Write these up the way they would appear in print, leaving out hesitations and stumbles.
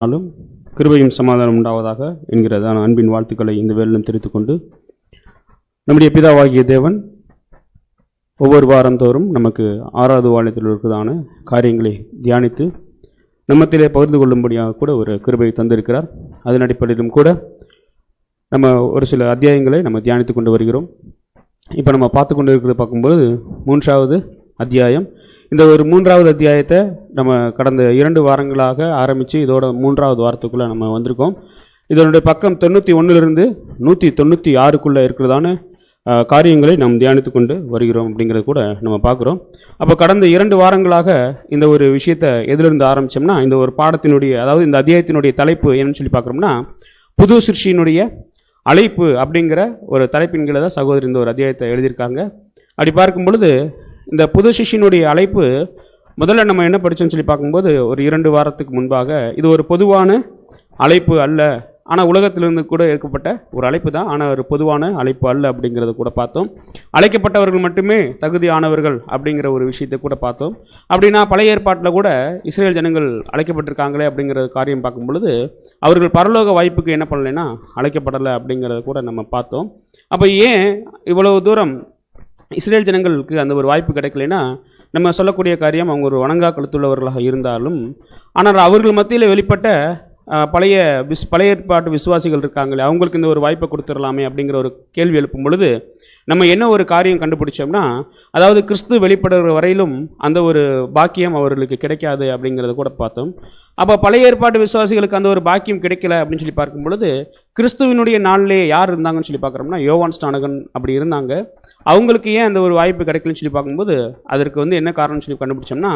நாளும் கிருபையும் சமாதானம் உண்டாவதாக என்கிறதான அன்பின் வாழ்த்துக்களை இந்த வேளையிலும் தெரிவித்துக் கொண்டு, நம்முடைய பிதாவாகிய தேவன் ஒவ்வொரு வாரந்தோறும் நமக்கு 6வது வாரத்தில் இருக்கிறதான காரியங்களை தியானித்து நம்மத்திலே பகிர்ந்து கொள்ளும்படியாக கூட ஒரு கிருபையை தந்திருக்கிறார். அதன் அடிப்படையிலும் கூட நம்ம ஒரு சில அத்தியாயங்களை நம்ம தியானித்து கொண்டு வருகிறோம். இப்போ நம்ம பார்த்து கொண்டு இருக்கிறத பார்க்கும்போது 3வது அத்தியாயம். இந்த ஒரு 3வது அத்தியாயத்தை நம்ம கடந்த 2 வாரங்களாக ஆரம்பித்து இதோட 3வது வாரத்துக்குள்ளே நம்ம வந்திருக்கோம். இதனுடைய பக்கம் 91லிருந்து 196க்குள்ளே இருக்கிறதான காரியங்களை நாம் தியானித்து கொண்டு வருகிறோம் அப்படிங்கிறத கூட நம்ம பார்க்குறோம். அப்போ கடந்த 2 வாரங்களாக இந்த ஒரு விஷயத்தை எதிலிருந்து ஆரம்பித்தோம்னா, இந்த ஒரு பாடத்தினுடைய, அதாவது இந்த அத்தியாயத்தினுடைய தலைப்பு என்னன்னு சொல்லி பார்க்குறோம்னா, புது சிருஷ்டியினுடைய அழைப்பு அப்படிங்கிற ஒரு தலைப்பின் கீழே தான் சகோதரி இந்த ஒரு அத்தியாயத்தை எழுதியிருக்காங்க. அப்படி பார்க்கும் பொழுது இந்த புது சிருஷ்டியினுடைய அழைப்பு முதல்ல நம்ம என்ன படித்தோம்னு சொல்லி பார்க்கும்போது, ஒரு 2 வாரத்துக்கு முன்பாக இது ஒரு பொதுவான அழைப்பு அல்ல, ஆனால் உலகத்திலிருந்து கூட ஏற்கப்பட்ட ஒரு அழைப்பு தான், ஆனால் ஒரு பொதுவான அழைப்பு அல்ல அப்படிங்கிறத கூட பார்த்தோம். அழைக்கப்பட்டவர்கள் மட்டுமே தகுதியானவர்கள் அப்படிங்கிற ஒரு விஷயத்தை கூட பார்த்தோம். அப்படின்னா பழைய ஏற்பாட்டில் கூட இஸ்ரேல் ஜனங்கள் அழைக்கப்பட்டிருக்காங்களே அப்படிங்கிற காரியம் பார்க்கும் பொழுது அவர்கள் பரலோக வாய்ப்புக்கு என்ன பண்ணலைன்னா அழைக்கப்படலை அப்படிங்கிறத கூட நம்ம பார்த்தோம். அப்போ ஏன் இவ்வளவு தூரம் இஸ்ரேல் ஜனங்களுக்கு அந்த ஒரு வாய்ப்பு கிடைக்கலைன்னா, நம்ம சொல்லக்கூடிய காரியம் அவங்க ஒரு வணங்கா கழுத்துள்ளவர்களாக இருந்தாலும், ஆனால் அவர்கள் மத்தியில் வெளிப்பட்ட பழைய ஏற்பாட்டு விசுவாசிகள் இருக்காங்களே, அவங்களுக்கு இந்த ஒரு வாய்ப்பை கொடுத்துடலாமே அப்படிங்கிற ஒரு கேள்வி எழுப்பும் பொழுது நம்ம என்ன ஒரு காரியம் கண்டுபிடிச்சோம்னா, அதாவது கிறிஸ்து வெளிப்படுகிற வரையிலும் அந்த ஒரு பாக்கியம் அவர்களுக்கு கிடைக்காது அப்படிங்கிறத கூட பார்த்தோம். அப்போ பழைய ஏற்பாட்டு விசுவாசிகளுக்கு அந்த ஒரு பாக்கியம் கிடைக்கல அப்படின்னு சொல்லி பார்க்கும் பொழுது, கிறிஸ்துவனுடைய நாளிலே யார் இருந்தாங்கன்னு சொல்லி பார்க்குறோம்னா, யோவான் ஸ்நானகன் அப்படி இருந்தாங்க. அவங்களுக்கு ஏன் அந்த ஒரு வாய்ப்பு கிடைக்கலன்னு சொல்லி பார்க்கும்போது அதற்கு என்ன காரணம்னு சொல்லி கண்டுபிடிச்சோம்னா,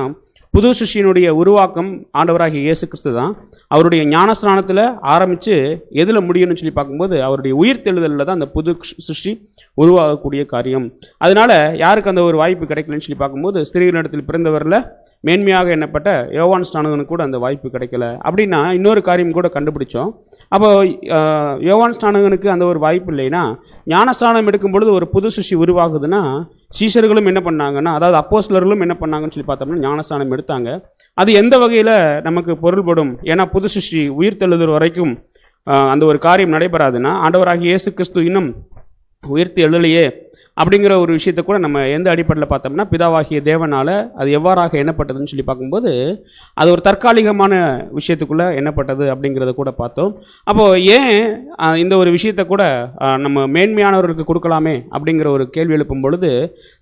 புது சிருஷ்டியினுடைய உருவாக்கம் ஆண்டவராகிய இயேசு கிறிஸ்து தான். அவருடைய ஞானஸ்நானத்தில் ஆரம்பித்து எதில் முடியும்னு சொல்லி பார்க்கும்போது அவருடைய உயிர்த்தெழுதலில் தான் அந்த புது சிருஷ்டி உருவாகக்கூடிய காரியம். அதனால யாருக்கு அந்த ஒரு வாய்ப்பு கிடைக்கலன்னு சொல்லி பார்க்கும்போது, ஸ்திரீகளிடத்தில் பிறந்தவரில் மேன்மையாக எண்ணப்பட்ட யோவான் ஸ்நானகனுக்கு கூட அந்த வாய்ப்பு கிடைக்கல. அப்படின்னா இன்னொரு காரியம் கூட கண்டுபிடிச்சோம். அப்போ யோவான் ஸ்நானகனுக்கு அந்த ஒரு வாய்ப்பு இல்லைன்னா, ஞானஸ்நானம் எடுக்கும் பொழுது ஒரு புது சிருஷ்டி உருவாகுதுன்னா, சீஷர்களும் என்ன பண்ணாங்கன்னா, அதாவது அப்போஸ்தலர்களும் என்ன பண்ணாங்கன்னு சொல்லி பார்த்தோம்னா ஞானஸ்நானம் எடுத்தாங்க. அது எந்த வகையில் நமக்கு பொருள்படும்? ஏன்னா புது சிருஷ்டி உயிர்த்தெழுதல் வரைக்கும் அந்த ஒரு காரியம் நடைபெறாதுன்னா, ஆண்டவராகிய இயேசு கிறிஸ்து இன்னும் உயிர்த்து எழலையே அப்படிங்கிற ஒரு விஷயத்தை கூட நம்ம எந்த அடிப்படையில் பார்த்தோம்னா, பிதாவாகிய தேவனால் அது எவ்வாறாக எண்ணப்பட்டதுன்னு சொல்லி பார்க்கும்போது அது ஒரு தற்காலிகமான விஷயத்துக்குள்ளே எண்ணப்பட்டது அப்படிங்கிறத கூட பார்த்தோம். அப்போது ஏன் இந்த ஒரு விஷயத்தை கூட நம்ம மேன்மையானவர்களுக்கு கொடுக்கலாமே அப்படிங்கிற ஒரு கேள்வி எழுப்பும் பொழுது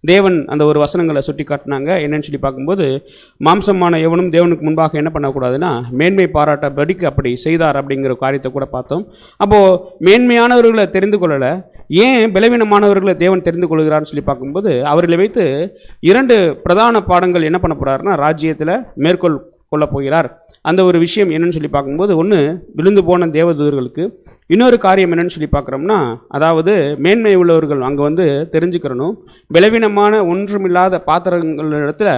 தேவன் அந்த ஒரு வசனங்களை சுட்டி காட்டினாங்க. என்னன்னு சொல்லி பார்க்கும்போது, மாம்சமான எவனும் தேவனுக்கு முன்பாக என்ன பண்ணக்கூடாதுன்னா மேன்மை பாராட்டபடிக்கு அப்படி செய்தார் அப்படிங்கிற காரியத்தை கூட பார்த்தோம். அப்போது மேன்மையானவர்களை தெரிந்து கொள்ளலை, ஏன் பலவீனமானவர்களை தேவன் தெரிந்து கொள்கிறார்னு சொல்லி பார்க்கும்போது அவர்களை வைத்து 2 பிரதான பாடங்கள் என்ன பண்ண போறாருன்னா ராஜ்யத்தில் மேற்கொள் கொள்ள போகிறார். அந்த ஒரு விஷயம் என்னன்னு சொல்லி பார்க்கும்போது, ஒன்று விழுந்து போன தேவதூதர்களுக்கு, இன்னொரு காரியம் என்னன்னு சொல்லி பார்க்குறோம்னா, அதாவது மேன்மை உள்ளவர்கள் அங்கே தெரிஞ்சுக்கிறணும், பலவீனமான ஒன்றுமில்லாத பாத்திரங்களிடத்தில்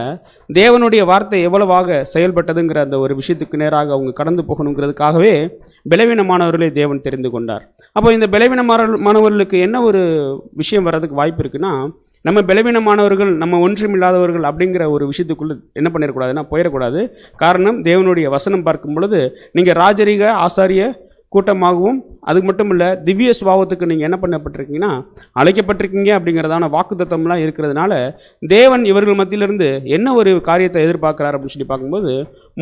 தேவனுடைய வார்த்தை எவ்வளவாக செயல்பட்டதுங்கிற அந்த ஒரு விஷயத்துக்கு நேராக அவங்க கடந்து போகணுங்கிறதுக்காகவே பலவீனமானவர்களை தேவன் தெரிந்து கொண்டார். அப்போ இந்த பலவீனமானவர்களுக்கு என்ன ஒரு விஷயம் வர்றதுக்கு வாய்ப்பு இருக்குன்னா, நம்ம பலவீனமானவர்கள், நம்ம ஒன்றுமில்லாதவர்கள் அப்படிங்கிற ஒரு விஷயத்துக்குள்ள என்ன பண்ணிடக்கூடாதுன்னா போயிடக்கூடாது. காரணம், தேவனுடைய வசனம் பார்க்கும் பொழுது நீங்கள் ராஜரீக ஆசாரிய கூட்டமாகவும், அதுக்கு மட்டும் இல்லை திவ்ய சுபாவத்துக்கு நீங்கள் என்ன பண்ணப்பட்டிருக்கீங்கன்னா அழைக்கப்பட்டிருக்கீங்க அப்படிங்கிறதான வாக்குத்தத்தம்லாம் இருக்கிறதுனால தேவன் இவர்கள் மத்தியிலிருந்து என்ன ஒரு காரியத்தை எதிர்பார்க்கிறார் அப்படின்னு சொல்லி பார்க்கும்போது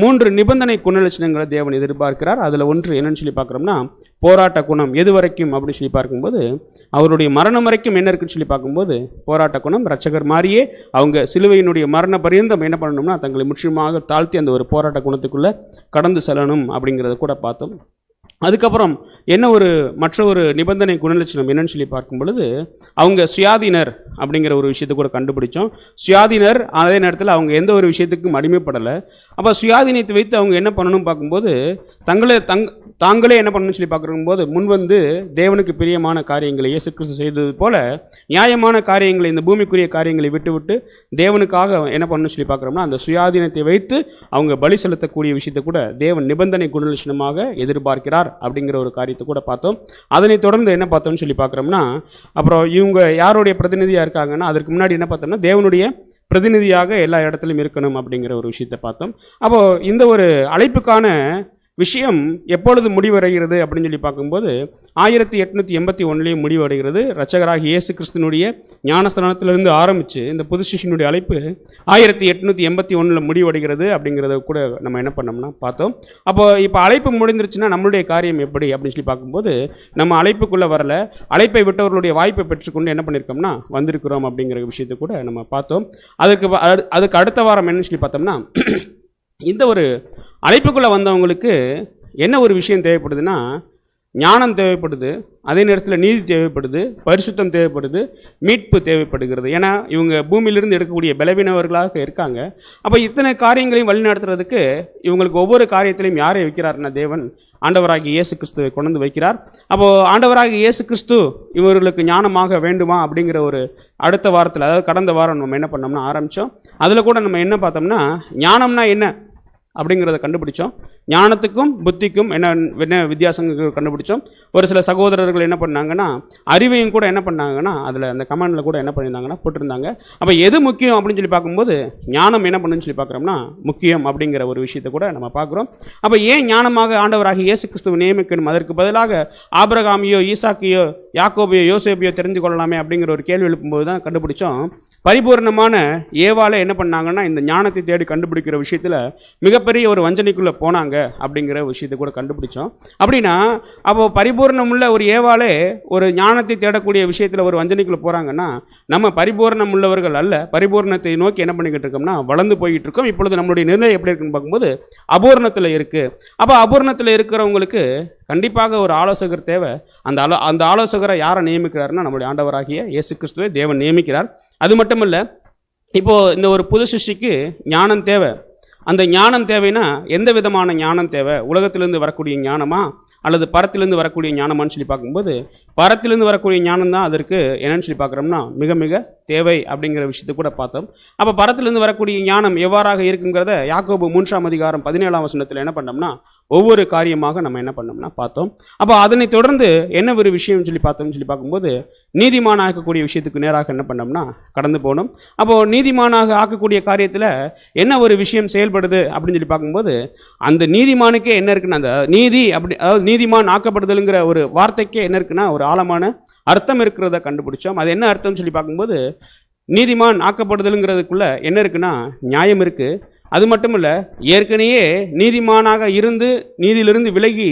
3 நிபந்தனை குணலட்சணங்களை தேவன் எதிர்பார்க்கிறார். அதில் ஒன்று என்னன்னு சொல்லி பார்க்குறோம்னா, போராட்ட குணம். எது வரைக்கும் அப்படின்னு சொல்லி பார்க்கும்போது அவருடைய மரணம் வரைக்கும் என்ன இருக்குன்னு சொல்லி பார்க்கும்போது போராட்ட குணம். இரட்சகர் மாதிரியே அவங்க சிலுவையினுடைய மரண பரியந்தம் என்ன பண்ணணும்னா தங்களை முற்றிலுமாக தாழ்த்தி அந்த ஒரு போராட்ட குணத்துக்குள்ளே கடந்து செல்லணும் அப்படிங்கிறத கூட பார்த்தோம். அதுக்கப்புறம் என்ன ஒரு மற்ற ஒரு நிபந்தனை குணலட்சணம் என்னன்னு சொல்லி பார்க்கும் பொழுது அவங்க சுயாதீனர் அப்படிங்கிற ஒரு விஷயத்தை கூட கண்டுபிடிச்சோம். சுயாதீனர், அதே நேரத்தில் அவங்க எந்த ஒரு விஷயத்துக்கும் அடிமைப்படலை. அப்போ சுயாதீனத்தை வைத்து அவங்க என்ன பண்ணணும் பார்க்கும்போது தாங்களே என்ன பண்ணணும்னு சொல்லி பார்க்கும்போது முன்வந்து தேவனுக்கு பிரியமான காரியங்களை இயேசு கிறிஸ்து செய்தது போல நியாயமான காரியங்களை, இந்த பூமிக்குரிய காரியங்களை விட்டு தேவனுக்காக என்ன பண்ணணும்னு சொல்லி பார்க்குறோம்னா அந்த சுயாதீனத்தை வைத்து அவங்க பலி செலுத்தக்கூடிய விஷயத்தை கூட தேவன் நிபந்தனை குணலட்சணமாக எதிர்பார்க்கிறார் அப்படிங்கிற ஒரு காரியத்தை கூட பார்த்தோம். அதனை தொடர்ந்து என்ன பார்த்தோம்னு சொல்லி பார்க்குறோம்னா, அப்புறம் இவங்க யாருடைய பிரதிநிதியாக இருக்காங்கன்னா அதற்கு முன்னாடி என்ன பார்த்தோம்னா தேவனுடைய பிரதிநிதியாக எல்லா இடத்துலையும் இருக்கணும் அப்படிங்கிற ஒரு விஷயத்தை பார்த்தோம். அப்போது இந்த ஒரு அழைப்புக்கான விஷயம் எப்பொழுது முடிவடைகிறது அப்படின்னு சொல்லி பார்க்கும்போது 1881 முடிவடைகிறது. இரட்சகராகிய இயேசு கிறிஸ்துனுடைய ஞானஸ்தானத்திலிருந்து ஆரம்பித்து இந்த புது சிஷ்யனுடைய அழைப்பு 1881 முடிவடைகிறது அப்படிங்கிறத கூட நம்ம என்ன பண்ணோம்னா பார்த்தோம். இப்போ அழைப்பு முடிந்துருச்சுன்னா நம்மளுடைய காரியம் எப்படி அப்படின்னு சொல்லி பார்க்கும்போது நம்ம அழைப்புக்குள்ளே வரல, அழைப்பை விட்டவர்களுடைய வாய்ப்பை பெற்றுக்கொண்டு என்ன பண்ணியிருக்கோம்னா வந்திருக்கிறோம் அப்படிங்கிற விஷயத்தை கூட நம்ம பார்த்தோம். அதுக்கு அடுத்த வாரம் என்னன்னு சொல்லி பார்த்தோம்னா இந்த ஒரு அழைப்புக்குள்ளே வந்தவங்களுக்கு என்ன ஒரு விஷயம் தேவைப்படுதுன்னா ஞானம் தேவைப்படுது, அதே நேரத்தில் நீதி தேவைப்படுது, பரிசுத்தம் தேவைப்படுது, மீட்பு தேவைப்படுகிறது. ஏன்னா இவங்க பூமியிலிருந்து எடுக்கக்கூடிய பலவீனவர்களாக இருக்காங்க. அப்போ இத்தனை காரியங்களையும் வழிநடத்துறதுக்கு இவங்களுக்கு ஒவ்வொரு காரியத்திலையும் யாரை வைக்கிறார்னா தேவன் ஆண்டவராகிய இயேசு கிறிஸ்துவை கொண்டு வைக்கிறார். அப்போது ஆண்டவராகிய இயேசு கிறிஸ்து இவர்களுக்கு ஞானமாக வேண்டுமா அப்படிங்கிற ஒரு அடுத்த வாரத்தில், அதாவது கடந்த வாரம் நம்ம என்ன பண்ணோம்னா ஆரம்பித்தோம். அதில் கூட நம்ம என்ன பார்த்தோம்னா ஞானம்னா என்ன அப்படிங்கிறத கண்டுபிடிச்சோம். ஞானத்துக்கும் புத்திக்கும் என்ன வித்தியாசங்கள் கண்டுபிடிச்சோம். ஒரு சில சகோதரர்கள் என்ன பண்ணாங்கன்னா அறிவையும் கூட என்ன பண்ணாங்கன்னா அதில் அந்த கமெண்டில் கூட என்ன பண்ணியிருந்தாங்கன்னா போட்டிருந்தாங்க. அப்போ எது முக்கியம் அப்படின்னு சொல்லி பார்க்கும்போது ஞானம் என்ன பண்ணுன்னு சொல்லி பார்க்குறோம்னா முக்கியம் அப்படிங்கிற ஒரு விஷயத்தை கூட நம்ம பார்க்குறோம். அப்போ ஏன் ஞானமாக ஆண்டவராகிய இயேசு கிறிஸ்துவை நியமிக்கணும், அதற்கு பதிலாக ஆபிரகாமையோ ஈசாக்கையோ யாக்கோபையோ யோசேப்பையோ தெரிந்து கொள்ளலாமே அப்படிங்கிற ஒரு கேள்வி எழுப்பும்போது தான் கண்டுபிடிச்சோம். பரிபூர்ணமான ஏவாளை என்ன பண்ணாங்கன்னா இந்த ஞானத்தை தேடி கண்டுபிடிக்கிற விஷயத்தில் மிகப்பெரிய ஒரு வஞ்சனைக்குள்ளே போனாங்க அப்படிங்கிற விஷயத்தை கூட கண்டுபிடிச்சோம். அப்படின்னா அப்போ பரிபூர்ணமுள்ள ஒரு ஏவாளே ஒரு ஞானத்தை தேடக்கூடிய விஷயத்தில் ஒரு வஞ்சனைக்குள்ளே போகிறாங்கன்னா நம்ம பரிபூர்ணம் உள்ளவர்கள் அல்ல, பரிபூர்ணத்தை நோக்கி என்ன பண்ணிக்கிட்டு இருக்கோம்னா வளர்ந்து போயிட்டு இருக்கோம். இப்பொழுது நம்மளுடைய நிலை எப்படி இருக்குன்னு பார்க்கும்போது அபூர்ணத்தில் இருக்குது. அப்போ அபூர்ணத்தில் இருக்கிறவங்களுக்கு கண்டிப்பாக ஒரு ஆலோசகர் தேவை. அந்த ஆலோசகரை யாரை நியமிக்கிறாருன்னா நம்முடைய ஆண்டவராகிய இயேசு கிறிஸ்துவை தேவன் நியமிக்கிறார். அது மட்டும் இல்லை, இப்போது இந்த ஒரு புது சிருஷ்டிக்கு ஞானம் தேவை. அந்த ஞானம் தேவைன்னா எந்த விதமான ஞானம் தேவை? உலகத்திலிருந்து வரக்கூடிய ஞானமா அல்லது பரத்திலிருந்து வரக்கூடிய ஞானமான்னு சொல்லி பார்க்கும்போது பரத்திலிருந்து வரக்கூடிய ஞானம் தான் அதற்கு என்னன்னு சொல்லி பார்க்குறோம்னா மிக மிக தேவை அப்படிங்கிற விஷயத்தை கூட பார்த்தோம். அப்போ பரத்திலிருந்து வரக்கூடிய ஞானம் எவ்வாறாக இருக்குங்கிறத யாக்கோபு 3:17 என்ன பண்ணோம்னா ஒவ்வொரு காரியமாக நம்ம என்ன பண்ணோம்னா பார்த்தோம். அப்போ அதனை தொடர்ந்து என்ன ஒரு விஷயம் சொல்லி பார்த்தோம்னு சொல்லி பார்க்கும்போது நீதிமானாக ஆக்கக்கூடிய விஷயத்துக்கு நேராக என்ன பண்ணோம்னா கடந்து போகணும். அப்போது நீதிமானாக ஆக்கக்கூடிய காரியத்தில் என்ன ஒரு விஷயம் செயல்படுது அப்படின்னு சொல்லி பார்க்கும்போது அந்த நீதிமானுக்கே என்ன இருக்குன்னா அந்த நீதி அப்படி, அதாவது நீதிமான் ஆக்கப்படுதலுங்கிற ஒரு வார்த்தைக்கே என்ன இருக்குன்னா ஒரு ஆழமான அர்த்தம் இருக்கிறத கண்டுபிடிச்சோம். அது என்ன அர்த்தம் சொல்லி பார்க்கும்போது நீதிமான் ஆக்கப்படுதலுங்கிறதுக்குள்ள என்ன இருக்குன்னா நியாயம் இருக்கு. அது மட்டும் இல்லை, ஏற்கனவே நீதிமானாக இருந்து நீதியிலிருந்து விலகி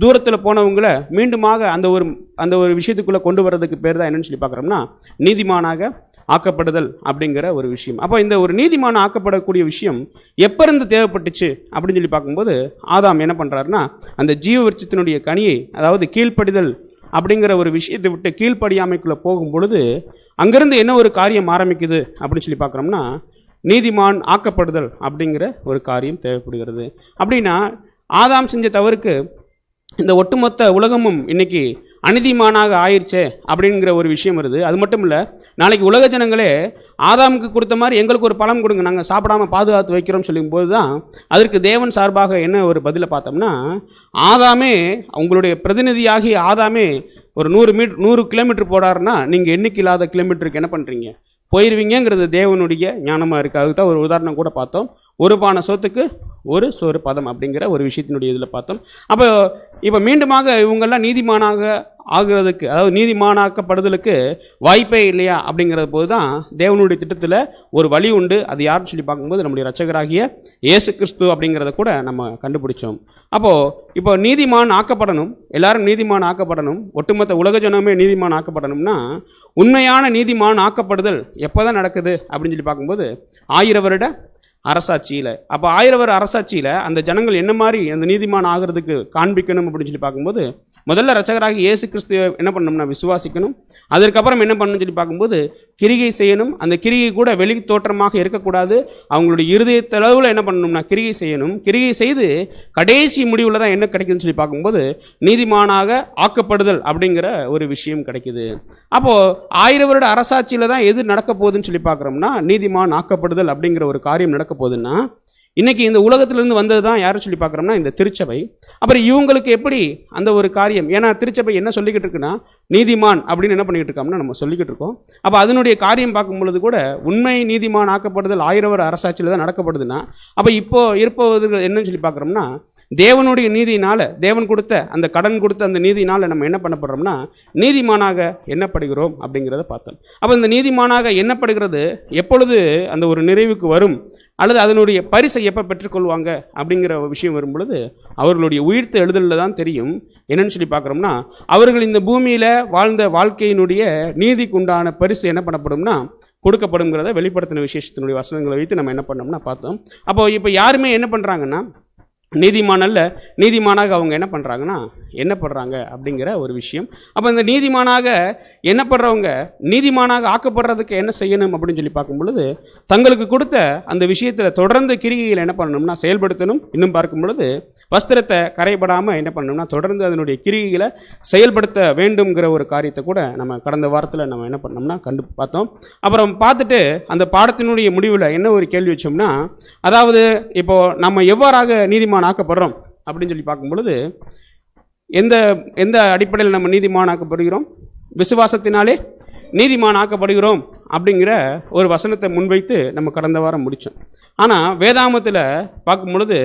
தூரத்தில் போனவங்களை மீண்டுமாக அந்த ஒரு விஷயத்துக்குள்ளே கொண்டு வர்றதுக்கு பேர் தான் என்னன்னு சொல்லி பார்க்குறோம்னா நீதிமானாக ஆக்கப்படுதல் அப்படிங்கிற ஒரு விஷயம். அப்போ இந்த ஒரு நீதிமான ஆக்கப்படக்கூடிய விஷயம் எப்போ இருந்து தேவைப்பட்டுச்சு அப்படின்னு சொல்லி பார்க்கும்போது ஆதாம் என்ன பண்ணுறாருன்னா அந்த ஜீவ விருட்சத்தினுடைய கனியை, அதாவது கீழ்ப்படிதல் அப்படிங்கிற ஒரு விஷயத்தை விட்டு கீழ்ப்படியாமைக்குள்ளே போகும் பொழுது அங்கேருந்து என்ன ஒரு காரியம் ஆரம்பிக்குது அப்படின்னு சொல்லி பார்க்குறோம்னா நீதிமான் ஆக்கப்படுதல் அப்படிங்கிற ஒரு காரியம் தேவைப்படுகிறது. அப்படின்னா ஆதாம் செஞ்ச தவறுக்கு இந்த ஒட்டுமொத்த உலகமும் இன்னைக்கு அநீதிமானாக ஆயிடுச்சே அப்படிங்கிற ஒரு விஷயம் வருது. அது மட்டும் இல்லை, நாளைக்கு உலக ஜனங்களே ஆதாமுக்கு கொடுத்த மாதிரி எங்களுக்கு ஒரு பழம் கொடுங்க, நாங்கள் சாப்பிடாம பாதுகாத்து வைக்கிறோம் சொல்லும்போது தான் அதற்கு தேவன் சார்பாக என்ன ஒரு பதிலை பார்த்தோம்னா ஆதாமே உங்களுடைய பிரதிநிதியாகி ஆதாமே ஒரு 100 கிலோமீட்டர் போடாருன்னா நீங்கள் எண்ணிக்கை இல்லாத கிலோமீட்டருக்கு என்ன பண்ணுறீங்க போயிடுவீங்கிறது தேவனுடைய ஞானமாக இருக்குது. அதுக்கு தான் ஒரு உதாரணம் கூட பார்த்தோம். ஒரு பானை சோத்துக்கு ஒரு சோறு பதம் அப்படிங்கிற ஒரு விஷயத்தினுடைய இதில் பார்த்தோம். இப்போ மீண்டுமாக இவங்கெல்லாம் நீதிமானாக ஆகிறதுக்கு, அதாவது நீதிமானாக்கப்படுதலுக்கு வாய்ப்பே இல்லையா அப்படிங்கிற போது தான் தேவனுடைய திட்டத்தில் ஒரு வழி உண்டு. அது யாருன்னு சொல்லி பார்க்கும்போது நம்முடைய இரட்சகராகிய இயேசு கிறிஸ்து அப்படிங்கிறத கூட நம்ம கண்டுபிடிச்சோம். இப்போ நீதிமான் ஆக்கப்படணும், எல்லாரும் நீதிமான் ஆக்கப்படணும், ஒட்டுமொத்த உலக ஜனமே நீதிமான் ஆக்கப்படணும்னா உண்மையான நீதிமான் ஆக்கப்படுதல் எப்போ தான் நடக்குது அப்படின்னு சொல்லி பார்க்கும்போது 1000 வருட அரசாட்சியில். அப்போ 1000 வருட அரசாட்சியில் அந்த ஜனங்கள் என்ன மாதிரி அந்த நீதிமான் ஆகிறதுக்கு காண்பிக்கணும் அப்படின்னு சொல்லி பார்க்கும்போது முதல்ல இரட்சகராகி இயேசு கிறிஸ்து என்ன பண்ணணும்னா விசுவாசிக்கணும். அதற்கப்புறம் என்ன பண்ணணும்னு சொல்லி பார்க்கும்போது கிரிகை செய்யணும். அந்த கிரிகை கூட வெளி தோற்றமாக இருக்கக்கூடாது. அவங்களுடைய இருதயத்தளவில் என்ன பண்ணணும்னா கிரிகை செய்யணும். கிரிகை செய்து கடைசி முடிவில் தான் என்ன கிடைக்குதுன்னு சொல்லி பார்க்கும்போது நீதிமானாக ஆக்கப்படுதல் அப்படிங்கிற ஒரு விஷயம் கிடைக்குது. அப்போது 1000 வருட அரசாட்சியில் தான் எது நடக்க போகுதுன்னு சொல்லி பார்க்குறோம்னா நீதிமான் ஆக்கப்படுதல் அப்படிங்கிற ஒரு காரியம் நடக்க போகுதுன்னா இன்னைக்கு இந்த உலகத்திலிருந்து வந்தது தான் யாரும் சொல்லி பார்க்குறோம்னா இந்த திருச்சபை. அப்புறம் இவங்களுக்கு எப்படி அந்த ஒரு காரியம், ஏன்னா திருச்சபை என்ன சொல்லிக்கிட்டு இருக்குன்னா நீதிமான் அப்படின்னு என்ன பண்ணிக்கிட்டு இருக்கோம்னா நம்ம சொல்லிக்கிட்டு இருக்கோம். அப்போ அதனுடைய காரியம் பார்க்கும் பொழுது கூட உண்மை நீதிமான் ஆக்கப்படுதல் 1000 வருட அரசாட்சியில் தான் நடக்கப்படுதுன்னா அப்போ இப்போ இருப்பவர்கள் என்னன்னு சொல்லி பார்க்குறோம்னா தேவனுடைய நீதியினால, தேவன் கொடுத்த அந்த கடன் கொடுத்த அந்த நீதியினால நம்ம என்ன பண்ணப்படுறோம்னா நீதிமானாக எண்ணப்படுகிறோம் அப்படிங்கிறத பார்த்தோம். அப்போ இந்த நீதிமானாக எண்ணப்படுகிறது எப்பொழுது அந்த ஒரு நிறைவுக்கு வரும், அல்லது அதனுடைய பரிசை எப்போ பெற்றுக்கொள்வாங்க அப்படிங்கிற விஷயம் வரும் பொழுது அவர்களுடைய உயிர்த்த எழுதலில் தான் தெரியும். என்னன்னு சொல்லி பார்க்குறோம்னா, அவர்கள் இந்த பூமியில் வாழ்ந்த வாழ்க்கையினுடைய நீதிக்குண்டான பரிசு என்ன பண்ணப்படும்னா கொடுக்கப்படுங்கிறத வெளிப்படுத்தின விசேஷத்தினுடைய வசனங்களை வைத்து நம்ம என்ன பண்ணோம்னா பார்த்தோம். அப்போ இப்போ யாருமே என்ன பண்ணுறாங்கன்னா நீதிமான் அல்ல, நீதிமானாக அவங்க என்ன பண்ணுறாங்கன்னா எண்ணப்படுறாங்க அப்படிங்கிற ஒரு விஷயம். அப்போ இந்த நீதிமானாக எண்ணப்படுறவங்க நீதிமானாக ஆக்கப்படுறதுக்கு என்ன செய்யணும் அப்படின்னு சொல்லி பார்க்கும் பொழுது தங்களுக்கு கொடுத்த அந்த விஷயத்தில் தொடர்ந்து கிரிகையில் என்ன பண்ணணும்னா செயல்படுத்தணும். இன்னும் பார்க்கும் பொழுது வஸ்திரத்தை கரைபடாமல் என்ன பண்ணணும்னா தொடர்ந்து அதனுடைய கிரிகைகளை செயல்படுத்த வேண்டும்ங்கிற ஒரு காரியத்தை கூட நம்ம கடந்த வாரத்தில் நம்ம என்ன பண்ணோம்னா பார்த்தோம். அப்புறம் பார்த்துட்டு அந்த பாடத்தினுடைய முடிவில் என்ன ஒரு கேள்வி வச்சோம்னா, அதாவது இப்போ நம்ம எவ்வாறாக நீதிமான் ஆக்கப்படுறோம் அப்படின்னு சொல்லி பார்க்கும் பொழுது எந்த எந்த அடிப்படையில் நம்ம நீதிமான் ஆக்கப்படுகிறோம்? விசுவாசத்தினாலே நீதிமான் ஆக்கப்படுகிறோம் அப்படிங்கிற ஒரு வசனத்தை முன்வைத்து நம்ம கடந்த வாரம் முடித்தோம். ஆனால் வேதாகமத்தில் பார்க்கும் பொழுது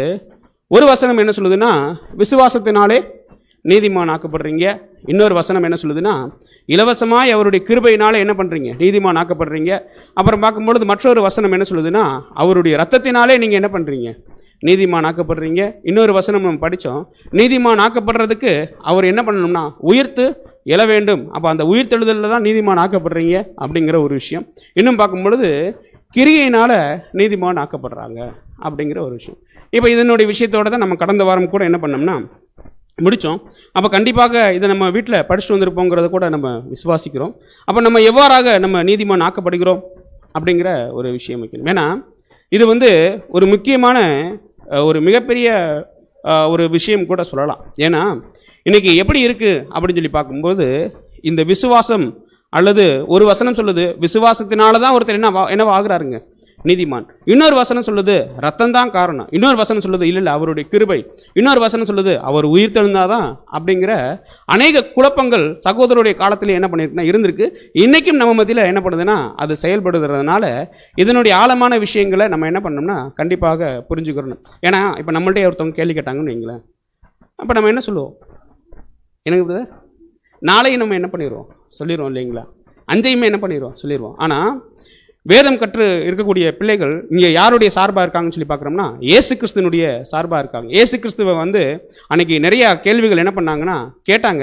ஒரு வசனம் என்ன சொல்லுதுன்னா விசுவாசத்தினாலே நீதிமான் ஆக்கப்படுறீங்க. இன்னொரு வசனம் என்ன சொல்லுதுன்னா இலவசமாய் அவருடைய கிருபையினாலே என்ன பண்ணுறீங்க நீதிமான் ஆக்கப்படுறீங்க. அப்புறம் பார்க்கும்பொழுது மற்றொரு வசனம் என்ன சொல்லுதுன்னா அவருடைய ரத்தத்தினாலே நீங்கள் என்ன பண்ணுறீங்க நீதிமான் ஆக்கப்படுறீங்க. இன்னொரு வசனம் நம்ம படித்தோம், நீதிமான் ஆக்கப்படுறதுக்கு அவர் என்ன பண்ணணும்னா உயிர்த்து எழ வேண்டும். அப்போ அந்த உயிர்த்தெழுதலில் தான் நீதிமான் ஆக்கப்படுறீங்க அப்படிங்கிற ஒரு விஷயம். இன்னும் பார்க்கும் பொழுது கிரியையினால் நீதிமான் ஆக்கப்படுறாங்க அப்படிங்கிற ஒரு விஷயம். இப்போ இதனுடைய விஷயத்தோடு தான் நம்ம கடந்த வாரம் கூட என்ன பண்ணோம்னா முடித்தோம். அப்போ கண்டிப்பாக இதை நம்ம வீட்டில் படிச்சுட்டு வந்திருப்போங்கிறத கூட நம்ம விசுவாசிக்கிறோம். அப்போ நம்ம எவ்வாறாக நம்ம நீதிமான் ஆக்கப்படுகிறோம் அப்படிங்கிற ஒரு விஷயம் வைக்கணும். ஏன்னா இது ஒரு முக்கியமான ஒரு மிகப்பெரிய ஒரு விஷயம் கூட சொல்லலாம். ஏன்னா இன்னைக்கு எப்படி இருக்குது அப்படின்னு சொல்லி பார்க்கும்போது இந்த விசுவாசம் அல்லது ஒரு வசனம் சொல்லுது விசுவாசத்தினால தான் ஒருத்தர் என்னவா ஆகுறாருங்க நீதிமான். இன்னொரு வசனம் சொல்லுது ரத்தம் தான் காரணம். இன்னொரு வசனம் சொல்லுது இல்லை அவருடைய கிருபை. இன்னொரு வசனம் சொல்லுது அவர் உயிர் தெழுந்தாதான் அப்படிங்கிற அநேக குழப்பங்கள் சகோதரருடைய காலத்தில் என்ன பண்ணியிருக்குன்னா இருந்திருக்கு. இன்றைக்கும் நம்ம மத்தியில் என்ன பண்ணுதுன்னா அது செயல்படுறதுனால இதனுடைய ஆழமான விஷயங்களை நம்ம என்ன பண்ணோம்னா கண்டிப்பாக புரிஞ்சுக்கிறோம். ஏன்னா இப்போ நம்மள்டே ஒருத்தவங்க கேள்வி கேட்டாங்கன்னு வைங்களேன், அப்போ நம்ம என்ன சொல்லுவோம்? எனக்கு பிரதர் நாளையும் நம்ம என்ன பண்ணிடுவோம் சொல்லிடுவோம் இல்லைங்களா? அஞ்சையுமே என்ன பண்ணிடுவோம் சொல்லிடுவோம். ஆனால் வேதம் கற்று இருக்கக்கூடிய பிள்ளைகள் இங்கே யாருடைய சார்பாக இருக்காங்கன்னு சொல்லி பார்க்குறோம்னா இயேசு கிறிஸ்துவனுடைய சார்பாக இருக்காங்க. இயேசு கிறிஸ்துவை அன்னைக்கு நிறையா கேள்விகள் என்ன பண்ணாங்கன்னா கேட்டாங்க.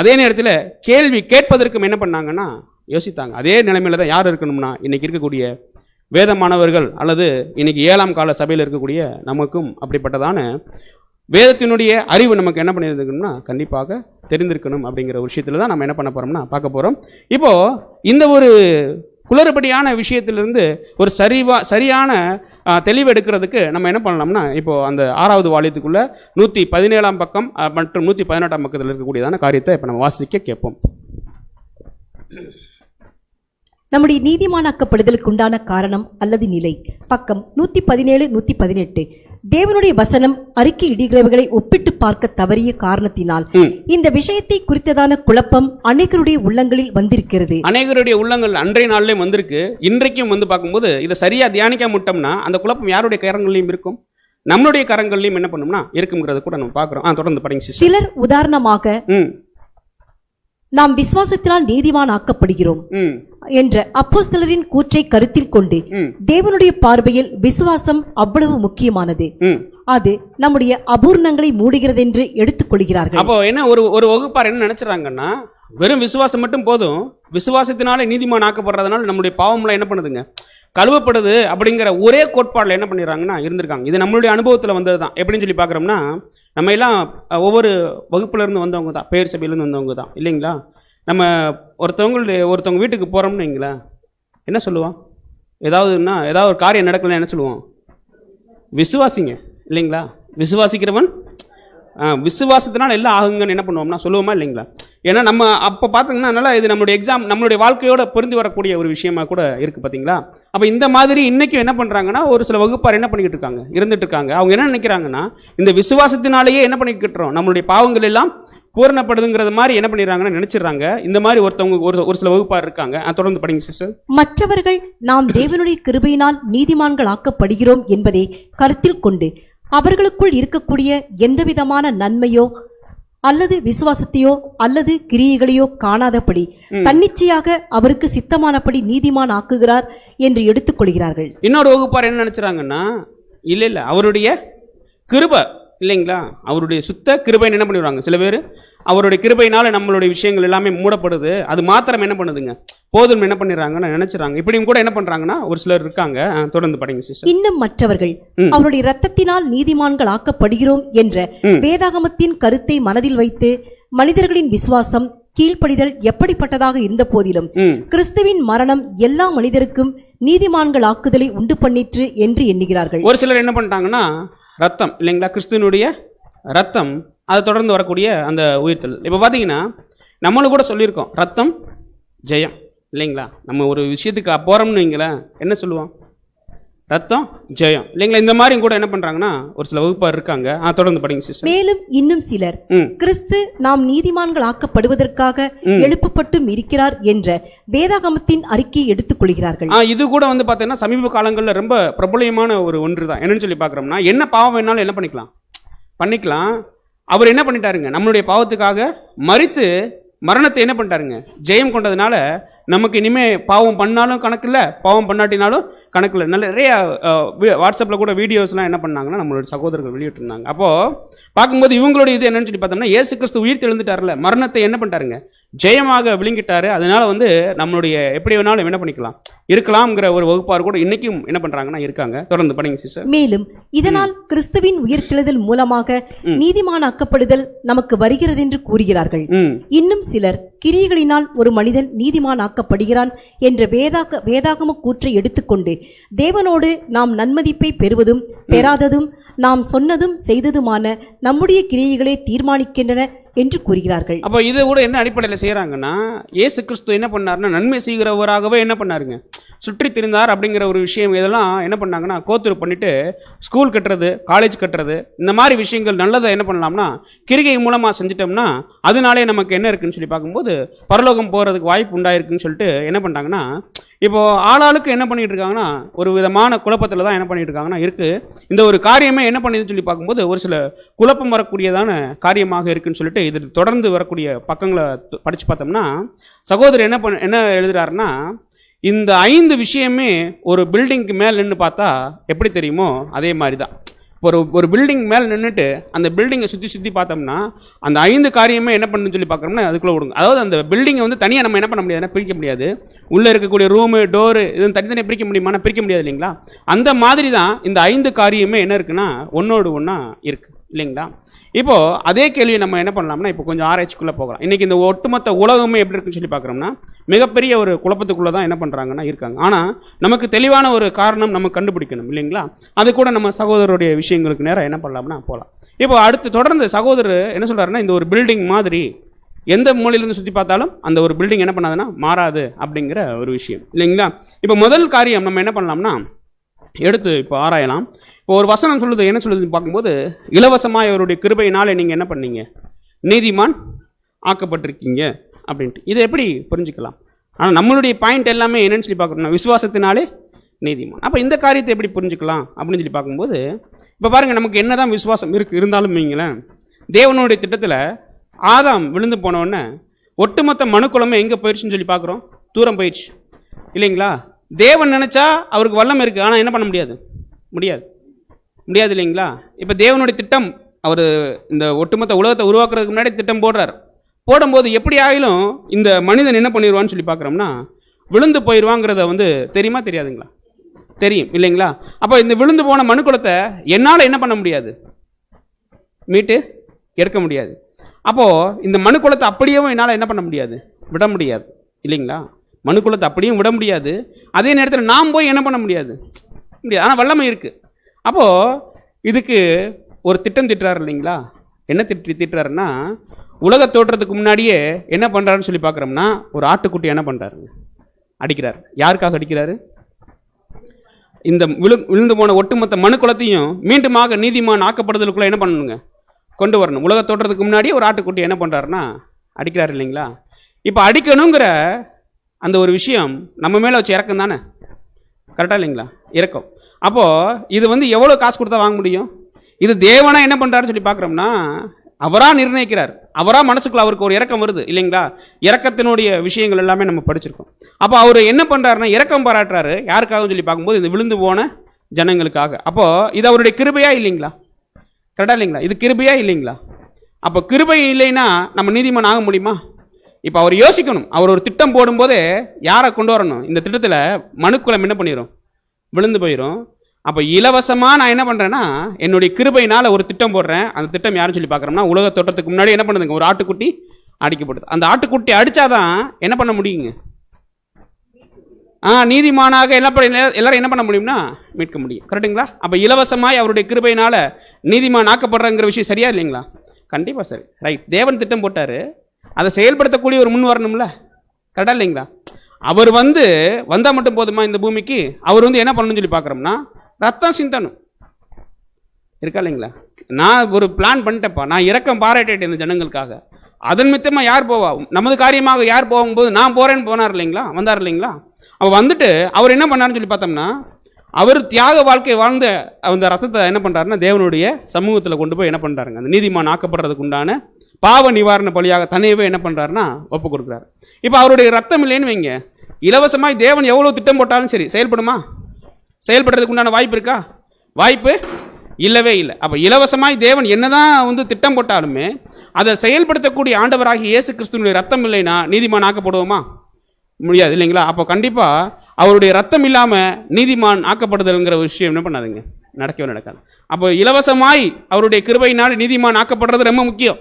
அதே நேரத்தில் கேள்வி கேட்பதற்கும் என்ன பண்ணாங்கன்னா யோசித்தாங்க. அதே நிலைமையில தான் யார் இருக்கணும்னா இன்னைக்கு இருக்கக்கூடிய வேதமானவர்கள் அல்லது இன்னைக்கு 7ஆம் கால சபையில் இருக்கக்கூடிய நமக்கும் அப்படிப்பட்டதான வேதத்தினுடைய அறிவு நமக்கு என்ன பண்ணியிருக்கணும்னா கண்டிப்பாக தெரிந்திருக்கணும் அப்படிங்கிற ஒரு விஷயத்தில் தான் நம்ம என்ன பண்ண போகிறோம்னா பார்க்க போகிறோம். இப்போது இந்த ஒரு குளறுபடியான விஷயத்திலிருந்து ஒரு சரியான தெளிவு எடுக்கிறதுக்கு நம்ம என்ன பண்ணலாம்னா இப்போது அந்த 6வது வால்யத்துக்குள்ள 117ஆம் பக்கம் மற்றும் 118ஆம் பக்கத்தில் இருக்கக்கூடியதான காரியத்தை இப்போ நம்ம வாசிக்க கேட்போம். நம்முடைய நீதிமானாக்கப்படுதலுக்கு உண்டான காரணம் அல்லது நிலை. பக்கம் 117 118. தேவனுடைய வசனம் அறிக்கை இடுகிறவர்களை ஒப்பிட்டு பார்க்க தவறிய காரணத்தினால் இந்த விஷயத்தை குறித்ததான குழப்பம் அநேகருடைய உள்ளங்களில் வந்திருக்கிறது. அநேகருடைய உள்ளங்கள் அன்றைய நாளிலே வந்திருக்கு. இன்றைக்கும் பார்க்கும்போது இதை சரியா தியானிக்க முட்டோம்னா அந்த குழப்பம் யாருடைய கரங்களையும் இருக்கும், நம்மளுடைய கரங்களையும் என்ன பண்ணும்னா இருக்குங்கிறத கூட நம்ம பார்க்கிறோம். தொடர்ந்து படிங்க. சிலர் உதாரணமாக நாம் விசுவாசத்தினால் நீதிமான் ஆக்கப்படுகிறோம் என்ற அப்போஸ்தலரின் கூற்றை கருத்தில் கொண்டு தேவனுடைய பார்வையில் விசுவாசம் அவ்வளவு முக்கியமானது, அது நம்முடைய அபூர்ணங்களை மூடுகிறது என்று எடுத்துக் கொள்கிறார்கள். அப்போ என்ன ஒரு வகுப்பார் என்ன நினைச்சாங்கன்னா வெறும் விசுவாசம் மட்டும் போதும், விசுவாசத்தினாலே நீதிமான் ஆக்கப்படுறதுனால நம்முடைய பாவம்லாம் என்ன பண்ணுதுங்க கழுவப்படுது அப்படிங்கிற ஒரே கோட்பாடில் என்ன பண்ணிடுறாங்கன்னா இருந்திருக்காங்க. இது நம்மளுடைய அனுபவத்தில் வந்தது தான். எப்படின்னு சொல்லி பார்க்குறோம்னா நம்ம எல்லாம் ஒவ்வொரு வகுப்புலேருந்து வந்தவங்க தான், பேர் சபையிலேருந்து வந்தவங்க தான் இல்லைங்களா? நம்ம ஒருத்தவங்க வீட்டுக்கு போகிறோம்னு வைங்களேன், என்ன சொல்லுவோம்? ஏதாவது ஒரு காரியம் நடக்கலன்னா என்ன சொல்லுவோம்? விசுவாசிங்க இல்லைங்களா? விசுவாசிக்கிறவன் விசுவாசத்தினால் எல்லாம் ஆகுங்கன்னு என்ன பண்ணுவோம்னா சொல்லுவோமா இல்லைங்களா? ஏன்னா நம்ம அப்போ பார்த்தீங்கன்னா நல்லா இது நம்மளுடைய வாழ்க்கையோட பொருந்தி வரக்கூடிய ஒரு விஷயமா கூட இருக்குது பார்த்தீங்களா? அப்போ இந்த மாதிரி இன்றைக்கும் என்ன பண்ணுறாங்கன்னா ஒரு சில வகுப்பார் என்ன பண்ணிக்கிட்டு இருக்காங்க இருந்துட்டு இருக்காங்க. அவங்க என்ன நினைக்கிறாங்கன்னா இந்த விசுவாசத்தினாலேயே என்ன பண்ணிக்கிட்டுறோம் நம்மளுடைய பாவங்கள் எல்லாம் பூரணப்படுதுங்கிறது மாதிரி என்ன பண்ணிடுறாங்கன்னு நினைச்சிடறாங்க. இந்த மாதிரி ஒரு சில வகுப்பார் இருக்காங்க. தொடர்ந்து படிங்க சிஸ்டர். மற்றவர்கள் நாம் தேவனுடைய கிருபையினால் நீதிமான்கள் ஆக்கப்படுகிறோம் என்பதை கருத்தில் கொண்டு அவர்களுக்குள் இருக்கக்கூடிய எந்தவிதமான நன்மையோ அல்லது விசுவாசத்தையோ அல்லது கிரியைகளையோ காணாதபடி தன்னிச்சையாக அவருக்கு சித்தமானபடி நீதிமான் ஆக்குகிறார் என்று எடுத்துக்கொள்கிறார்கள். இன்னொரு வகுப்பார் என்ன நினைச்சுறாங்கன்னா, இல்ல அவருடைய கிருபை இல்லைங்களா, அவருடைய சுத்த கிருபைன்னு என்ன பண்ணிடுவாங்க சில பேர், அவருடைய கிருபையினால நம்மளுடைய விஷயங்கள் எல்லாமே மூடப்படுது, அது மாத்திரம் என்ன பண்ணுதுங்க போதும் என்ன பண்ணிடுறாங்கன்னு நினைச்சுறாங்க. இப்படியும் கூட என்ன பண்றாங்கன்னா ஒரு சிலர் இருக்காங்க. தொடர்ந்து படிங்க சிஸ்டர். இன்னும் மற்றவர்கள் அவருடைய இரத்தத்தினால் நீதிமான்கள் ஆக்கப்படுகிறோம் என்ற வேதாகமத்தின் கருத்தை மனதில் வைத்து மனிதர்களின் விசுவாசம் கீழ்ப்படிதல் எப்படிப்பட்டதாக இருந்த போதிலும் கிறிஸ்துவின் மரணம் எல்லா மனிதருக்கும் நீதிமான்கள் ஆக்குதலை உண்டு பண்ணிற்று என்று எண்ணுகிறார்கள். ஒரு சிலர் என்ன பண்ணிட்டாங்கன்னா, ரத்தம் இல்லைங்களா, கிறிஸ்துவனுடைய ரத்தம், அதை தொடர்ந்து வரக்கூடிய அந்த உயிர்த்தல். இப்போ பார்த்தீங்கன்னா நம்மளும் கூட சொல்லியிருக்கோம், ரத்தம் ஜெயம் இல்லைங்களா. நம்ம ஒரு விஷயத்துக்கு போகிறோம்னு வைங்களேன், என்ன சொல்லுவோம், ரத்தம் ஜெயம் இல்லைங்களா. இந்த மாதிரி கூட என்ன பண்றாங்கன்னா ஒரு சில வகுப்பார் இருக்காங்க. தொடர்ந்து படிங்க சிஸ்டர். மேலும் இன்னும் சிலர் கிறிஸ்து நாம் நீதிமான்கள் ஆக்கப்படுவதற்காக எழுப்பப்பட்டும் இருக்கிறார் என்ற வேதாகமத்தின் அறிக்கையை எடுத்துக் கொள்கிறார்கள். இது கூட வந்து பார்த்தீங்கன்னா சமீப காலங்களில் ரொம்ப பிரபலமான ஒரு ஒன்று தான். என்னன்னு சொல்லி பார்க்குறோம்னா, என்ன பாவம் வேணாலும் என்ன பண்ணிக்கலாம். அவர் என்ன பண்ணிட்டாருங்க, நம்மளுடைய பாவத்துக்காக மரித்து மரணத்தை என்ன பண்ணிட்டாருங்க ஜெயம் கொண்டதுனால நமக்கு இனிமே பாவம் பண்ணாலும் கணக்கு இல்லை, பாவம் பண்ணாட்டினாலும் கணக்கு இல்லை. நிறைய வாட்ஸ்அப்பில் கூட வீடியோஸ்லாம் என்ன பண்ணாங்கன்னா நம்மளுடைய சகோதரர்கள் வெளியிட்டிருந்தாங்க. அப்போது பார்க்கும்போது இவங்களுடைய இது என்னன்னு சொல்லி பார்த்தோம்னா, இயேசு கிறிஸ்து உயிர் தெழுந்துட்டார்ல, மரணத்தை என்ன பண்ணிட்டாருங்க ஜெயமாக விழுங்கிட்டாரு. அதனால வந்து நம்மளுடைய எப்படி வேணாலும் என்ன பண்ணிக்கலாம் இருக்கலாம்ங்கிற ஒரு வகுப்பார் கூட இன்னைக்கும் என்ன பண்றாங்கன்னா இருக்காங்க. தொடர்ந்து படிங்க சிஸ்டர். மேலும் இதனால் கிறிஸ்துவின் உயிர்த்தெழுதல் மூலமாக நீதிமானாக்கப்படுதல் நமக்கு வருகிறது என்று கூறுகிறார்கள். இன்னும் சிலர் கிரியைகளினால் ஒரு மனிதன் நீதிமான் ஆக்கப்படுகிறான் என்ற வேதாகம கூற்றை எடுத்துக்கொண்டு தேவனோடு நாம் நன்மதிப்பை பெறுவதும் பெறாததும் நாம் சொன்னதும் செய்ததுமான நம்முடைய கிரியைகளை தீர்மானிக்கின்றன என்று கூறுகிறார்கள். அப்போ இதை கூட என்ன அடிப்படையில் செய்யறாங்கன்னா, இயேசு கிறிஸ்து என்ன பண்ணாருன்னா நன்மை செய்கிறவராகவே என்ன பண்ணாருங்க சுற்றி திரிந்தார் அப்படிங்கிற ஒரு விஷயம். இதெல்லாம் என்ன பண்ணாங்கன்னா கோத்துரு பண்ணிட்டு ஸ்கூல் கட்டுறது, காலேஜ் கட்டுறது, இந்த மாதிரி விஷயங்கள் நல்லதை என்ன பண்ணலாம்னா கிரிகை மூலமா செஞ்சிட்டோம்னா அதனாலே நமக்கு என்ன இருக்குன்னு சொல்லி பார்க்கும்போது பரலோகம் போறதுக்கு வாய்ப்பு உண்டாயிருக்குன்னு சொல்லிட்டு என்ன பண்ணாங்கன்னா, இப்போ ஆளாளுக்கு என்ன பண்ணிட்டு இருக்காங்கன்னா ஒரு விதமான குழப்பத்தில் தான் என்ன பண்ணிட்டு இருக்காங்கன்னா இருக்கு. இந்த ஒரு காரியமே என்ன பண்ணுதுன்னு சொல்லி பார்க்கும்போது ஒரு சில குழப்பம் வரக்கூடியதான காரியமாக இருக்குன்னு சொல்லிட்டு இது தொடர்ந்து வரக்கூடிய பக்கங்களை படிச்சு பார்த்தோம்னா சகோதரர் என்ன எழுதுறாருன்னா, இந்த 5 விஷயமே ஒரு பில்டிங்க்கு மேல் நின்று பார்த்தா எப்படி தெரியுமோ அதே மாதிரி தான். ஒரு பில்டிங் மேலே நின்றுட்டு அந்த பில்டிங்கை சுற்றி பார்த்தோம்னா அந்த 5 காரியமே என்ன பண்ணுன்னு சொல்லி பார்க்குறோம்னா அதுக்குள்ளே விடுங்க. அதாவது அந்த பில்டிங்கை வந்து தனியாக நம்ம என்ன பண்ண முடியாதுன்னா பிரிக்க முடியாது. உள்ளே இருக்கக்கூடிய ரூமு, டோரு இது தனித்தனியாக பிரிக்க முடியுமானா பிரிக்க முடியாது இல்லைங்களா. அந்த மாதிரி தான் இந்த 5 காரியமே என்ன இருக்குன்னா ஒன்னோடு ஒன்றா இருக்குது இல்லைங்களா. இப்போ அதே கேள்வியை நம்ம என்ன பண்ணலாம்னா இப்போ கொஞ்சம் ஆராய்ச்சிக்குள்ளே போகலாம். இன்னைக்கு இந்த ஒட்டுமொத்த உலகமே எப்படி இருக்குன்னு சொல்லி பார்க்குறோம்னா மிகப்பெரிய ஒரு குழப்பத்துக்குள்ளே தான் என்ன பண்ணுறாங்கன்னா இருக்காங்க. ஆனால் நமக்கு தெளிவான ஒரு காரணம் நம்ம கண்டுபிடிக்கணும் இல்லைங்களா. அது கூட நம்ம சகோதரருடைய விஷயங்களுக்கு நேரம் என்ன பண்ணலாம்னா போகலாம். இப்போ அடுத்து தொடர்ந்து சகோதரர் என்ன சொல்கிறாருன்னா, இந்த ஒரு பில்டிங் மாதிரி எந்த மூலையிலேருந்து சுற்றி பார்த்தாலும் அந்த ஒரு பில்டிங் என்ன பண்ணாதுன்னா மாறாது அப்படிங்கிற ஒரு விஷயம் இல்லைங்களா. இப்போ முதல் காரியம் நம்ம என்ன பண்ணலாம்னா எடுத்து இப்போ ஆராயலாம். இப்போ ஒரு வசனம் சொல்லுது, என்ன சொல்லுதுன்னு பார்க்கும்போது, இலவசமாக அவருடைய கிருபையினாலே நீங்கள் என்ன பண்ணீங்க நீதிமான் ஆக்கப்பட்டிருக்கீங்க அப்படின்ட்டு. இதை எப்படி புரிஞ்சுக்கலாம்? ஆனால் நம்மளுடைய பாயிண்ட் எல்லாமே என்னன்னு சொல்லி பார்க்குறோம்னா விசுவாசத்தினாலே நீதிமான். அப்போ இந்த காரியத்தை எப்படி புரிஞ்சுக்கலாம் அப்படின்னு சொல்லி பார்க்கும்போது இப்போ பாருங்கள், நமக்கு என்ன தான் விசுவாசம் இருந்தாலும் வைங்களேன், தேவனுடைய திட்டத்தில் ஆதாம் விழுந்து போனோடனே ஒட்டுமொத்த மனுக்குலமே எங்கே போயிடுச்சுன்னு சொல்லி பார்க்குறோம், தூரம் போயிடுச்சு இல்லைங்களா. தேவன் நினச்சா அவருக்கு வல்லம் இருக்குது, ஆனால் என்ன பண்ண முடியாது இல்லைங்களா. இப்போ தேவனுடைய திட்டம், அவர் இந்த ஒட்டுமொத்த உலகத்தை உருவாக்குறதுக்கு முன்னாடி திட்டம் போடும்போது எப்படி ஆகிலும் இந்த மனிதன் என்ன பண்ணிடுவான்னு சொல்லி பார்க்குறோம்னா விழுந்து போயிடுவாங்கிறத வந்து தெரியாதுங்களா, தெரியும் இல்லைங்களா. அப்போ இந்த விழுந்து போன மனுக்குலத்தை என்னால் என்ன பண்ண முடியாது, மீட்டு எடுக்க முடியாது. அப்போது இந்த மனுக்குலத்தை அப்படியே என்னால் என்ன பண்ண முடியாது, விட முடியாது இல்லைங்களா. மனுக்குலத்தை அப்படியும் விட முடியாது, அதே நேரத்தில் நாம் போய் என்ன பண்ண முடியாது. ஆனால் வல்லமை இருக்குது. அப்போது இதுக்கு ஒரு திட்டம் திட்டுறாரு இல்லைங்களா. என்ன திட்டுறாருன்னா, உலக தோற்றத்துக்கு முன்னாடியே என்ன பண்ணுறாருன்னு சொல்லி பார்க்குறோம்னா ஒரு ஆட்டுக்குட்டி என்ன பண்ணுறாருங்க அடிக்கிறார். யாருக்காக அடிக்கிறாரு? இந்த விழுந்து போன ஒட்டுமொத்த மனுக்குலத்தையும் மீண்டுமாக நீதிமான் ஆக்கப்படுதலுக்குள்ளே என்ன பண்ணணுங்க கொண்டு வரணும். உலக தோற்றத்துக்கு முன்னாடியே ஒரு ஆட்டுக்குட்டி என்ன பண்ணுறாருன்னா அடிக்கிறார் இல்லைங்களா. இப்போ அடிக்கணுங்கிற அந்த ஒரு விஷயம் நம்ம மேலே வச்சு இறக்கம் தானே, கரெக்டாக இல்லைங்களா, இறக்கம். அப்போது இது வந்து எவ்வளோ காசு கொடுத்தா வாங்க முடியும்? இது தேவனா என்ன பண்றாருன்னு சொல்லி பார்க்குறோம்னா, அவரா நிர்ணயிக்கிறார். அவரா மனசுக்குள்ள அவருக்கு ஒரு இரக்கம் வருது இல்லைங்களா? இரக்கத்தினுடைய விஷயங்கள் எல்லாமே நம்ம படிச்சிருக்கோம். அப்போ அவர் என்ன பண்றாருன்னா இரக்கம் பாராட்டுறாரு. யாருக்காகவும் சொல்லி பார்க்கும்போது இந்த விழுந்து போன ஜனங்களுக்காக. அப்போ இது அவருடைய கிருபையா இல்லைங்களா? கரெக்டா இல்லைங்களா? இது கிருபையா இல்லைங்களா? அப்போ கிருபை இல்லைன்னா நம்ம நீதிமான் ஆக முடியுமா? இப்போ அவர் யோசிக்கணும். அவர் ஒரு திட்டம் போடும்போதே யாரை கொண்டு வரணும்? இந்த திட்டத்தில் மனுக்குலம் என்ன பண்ணிடும்? விழுந்து போயிடும். அப்போ இலவசமாக நான் என்ன பண்ணுறேன்னா என்னுடைய கிருபையினால் ஒரு திட்டம் போடுறேன். அந்த திட்டம் யாருன்னு சொல்லி பார்க்குறோம்னா, உலக தோட்டத்துக்கு முன்னாடி என்ன பண்ணுதுங்க? ஒரு ஆட்டுக்குட்டி அடிக்கப்படுது. அந்த ஆட்டுக்குட்டி அடித்தாதான் என்ன பண்ண முடியுங்க? நீதிமானாக எல்லாரும் என்ன பண்ண முடியும்னா மீட்க முடியும். கரெக்டுங்களா? அப்போ இலவசமாய் அவருடைய கிருபையினால் நீதிமான் ஆக்கப்படுறங்கிற விஷயம் சரியா இல்லைங்களா? கண்டிப்பாக சரி. ரைட். தேவன் திட்டம் போட்டார், அதை செயல்படுத்தக்கூடிய ஒரு முன் வரணும்ல. கரெக்டா இல்லைங்களா? அவர் வந்தால் மட்டும் போதுமா இந்த பூமிக்கு? அவர் என்ன பண்ணணும்னு சொல்லி பார்க்குறோம்னா ரத்தம் சிந்தணும். இருக்கா இல்லைங்களா? நான் ஒரு பிளான் பண்ணிட்டேப்பா, நான் இரக்கம் பாராட்டிட்டேன் இந்த ஜனங்களுக்காக. அதன் மித்தமாக யார் போவா? நமது காரியமாக யார் போகும்போது நான் போறேன்னு போனார் இல்லைங்களா? வந்தார் இல்லைங்களா? அவ வந்துட்டு அவர் என்ன பண்ணாருன்னு சொல்லி பார்த்தோம்னா, அவர் தியாக வாழ்க்கை வாழ்ந்த அந்த ரத்தத்தை என்ன பண்றாருன்னா தேவனுடைய சமூகத்தில் கொண்டு போய் என்ன பண்றாருங்க? அந்த நீதிமான் ஆக்கப்படுறதுக்கு உண்டான பாவ நிவாரண பலியாக தன்னையவே என்ன பண்றாருன்னா ஒப்பு கொடுக்குறாரு. இப்போ அவருடைய ரத்தம் இல்லைன்னு வைங்க, இலவசமாய் தேவன் எவ்வளவு திட்டம் போட்டாலும் சரி செயல்படுமா? செயல்படுறதுக்கு உண்டான வாய்ப்பு இருக்கா? வாய்ப்பு இல்லவே இல்லை. அப்போ இலவசமாய் தேவன் என்னதான் திட்டம் போட்டாலுமே அதை செயல்படுத்தக்கூடிய ஆண்டவராகிய இயேசு கிறிஸ்துவினுடைய ரத்தம் இல்லைன்னா நீதிமான் ஆக்கப்படுவோமா? முடியாது இல்லைங்களா? அப்போ கண்டிப்பா அவருடைய ரத்தம் இல்லாம நீதிமான் ஆக்கப்படுதல்ங்கிற விஷயம் என்ன பண்ணாதுங்க? நடக்கவே நடக்காது. அப்போ இலவசமாய் அவருடைய கிருபையினால் நீதிமான் ஆக்கப்படுறது ரொம்ப முக்கியம்.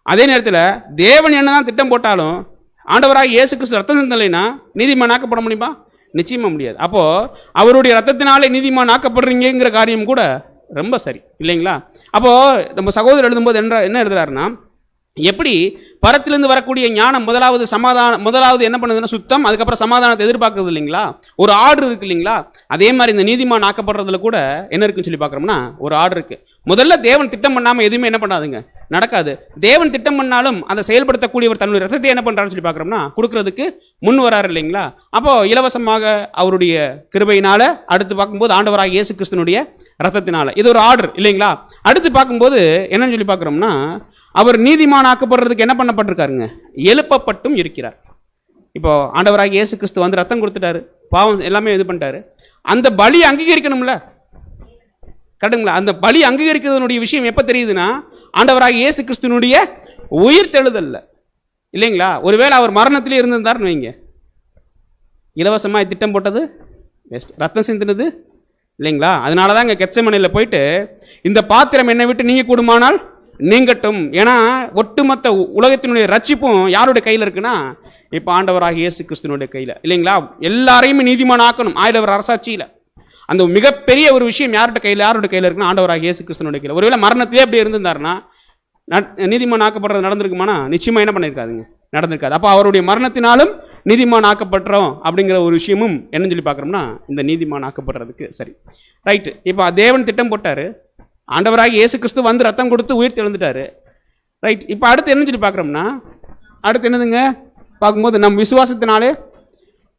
அதே நேரத்தில் தேவன் என்னதான் திட்டம் போட்டாலும் ஆண்டவராகிய இயேசு கிறிஸ்து ரத்தம் சிந்தலைன்னா நீதிமான் ஆக்கப்பட முடியுமா? நிச்சயமா முடியாது. அப்போ அவருடைய ரத்தத்தினாலே நீதிமான் ஆக்கப்படுறீங்கிற காரியம் கூட ரொம்ப சரி இல்லைங்களா? அப்போ நம்ம சகோதரர் எழுதும்போது என்ன எழுதுறாருன்னா, எப்படி பரத்திலிருந்து வரக்கூடிய ஞானம் முதலாவது என்ன பண்ணுதுன்னா சுத்தம், அதுக்கப்புறம் சமாதானத்தை எதிர்பார்க்கறது இல்லைங்களா? ஒரு ஆர்டர் இருக்கு இல்லைங்களா? அதே மாதிரி இந்த நீதிமான் ஆக்கப்படுறதுல கூட என்ன இருக்குன்னு சொல்லி பார்க்குறோம்னா ஒரு ஆர்டர் இருக்கு. முதல்ல தேவன் திட்டம் பண்ணாமல் எதுவுமே என்ன பண்ணாதுங்க? நடக்காது. தேவன் திட்டம் பண்ணாலும் அதை செயல்படுத்தக்கூடியவர் தன்னுடைய ரத்தத்தை என்ன பண்றாருன்னு சொல்லி பார்க்குறோம்னா கொடுக்கறதுக்கு முன் வராரு இல்லைங்களா? அப்போ இலவசமாக அவருடைய கிருபையினால, அடுத்து பார்க்கும்போது ஆண்டவராகிய இயேசு கிறிஸ்துனுடைய ரத்தத்தினால, இது ஒரு ஆர்டர் இல்லைங்களா? அடுத்து பார்க்கும்போது என்னன்னு சொல்லி பார்க்குறோம்னா அவர் நீதிமான் ஆக்கப்படுறதுக்கு என்ன பண்ணப்பட்டிருக்காருங்க? எழுப்பப்பட்டும் இருக்கிறார். இப்போ ஆண்டவராகிய இயேசு கிறிஸ்து ரத்தம் கொடுத்துட்டாரு, பாவம் எல்லாமே இது பண்ணிட்டாரு. அந்த பலி அங்கீகரிக்கணும்ல. கரெக்டுங்களா? அந்த பலி அங்கீகரிக்கிறதுனுடைய விஷயம் எப்ப தெரியுதுன்னா ஆண்டவராகிய இயேசு கிறிஸ்துனுடைய உயிர் தெழுதல்ல இல்லைங்களா? ஒருவேளை அவர் மரணத்திலே இருந்திருந்தாருன்னு வைங்க, இலவசமாய் திட்டம் போட்டது வேஸ்ட், ரத்தம் சிந்தினது இல்லைங்களா? அதனாலதான் இங்க கெத்செமனேல போயிட்டு இந்த பாத்திரம் என்னை விட்டு நீங்க கூடுமானால் நீங்கட்டும். ஏன்னா ஒட்டுமொத்த உலகத்தினுடைய ரட்சிப்பும் யாருடைய கையில் இருக்குன்னா இப்போ ஆண்டவராகிய இயேசு கிறிஸ்துனுடைய கையில் இல்லைங்களா? எல்லாரையுமே நீதிமான் ஆக்கணும் ஆயிரவர் அரசாட்சியில். அந்த மிகப்பெரிய ஒரு விஷயம் யாருடைய கையில் இருக்குன்னா ஆண்டவராகிய இயேசு கிறிஸ்துனுடைய கையில். ஒருவேளை மரணத்திலே அப்படி இருந்திருந்தாருன்னா நீதிமான் ஆக்கப்படுறது நடந்திருக்குமானா நிச்சயமா என்ன பண்ணியிருக்காதுங்க? நடந்திருக்காது. அப்போ அவருடைய மரணத்தினாலும் நீதிமான் ஆக்கப்பட்டோம் அப்படிங்கிற ஒரு விஷயமும் என்னன்னு சொல்லி பார்க்குறோம்னா இந்த நீதிமான் ஆக்கப்படுறதுக்கு சரி ரைட்டு. இப்போ தேவன் திட்டம் போட்டாரு, ஆண்டவராகிய இயேசு கிறிஸ்து ரத்தம் கொடுத்து உயிர் தெழுந்துட்டாரு. ரைட். இப்போ அடுத்து என்ன சொல்லி பார்க்குறோம்னா அடுத்து என்னதுங்க பார்க்கும்போது நம் விசுவாசத்தினாலே,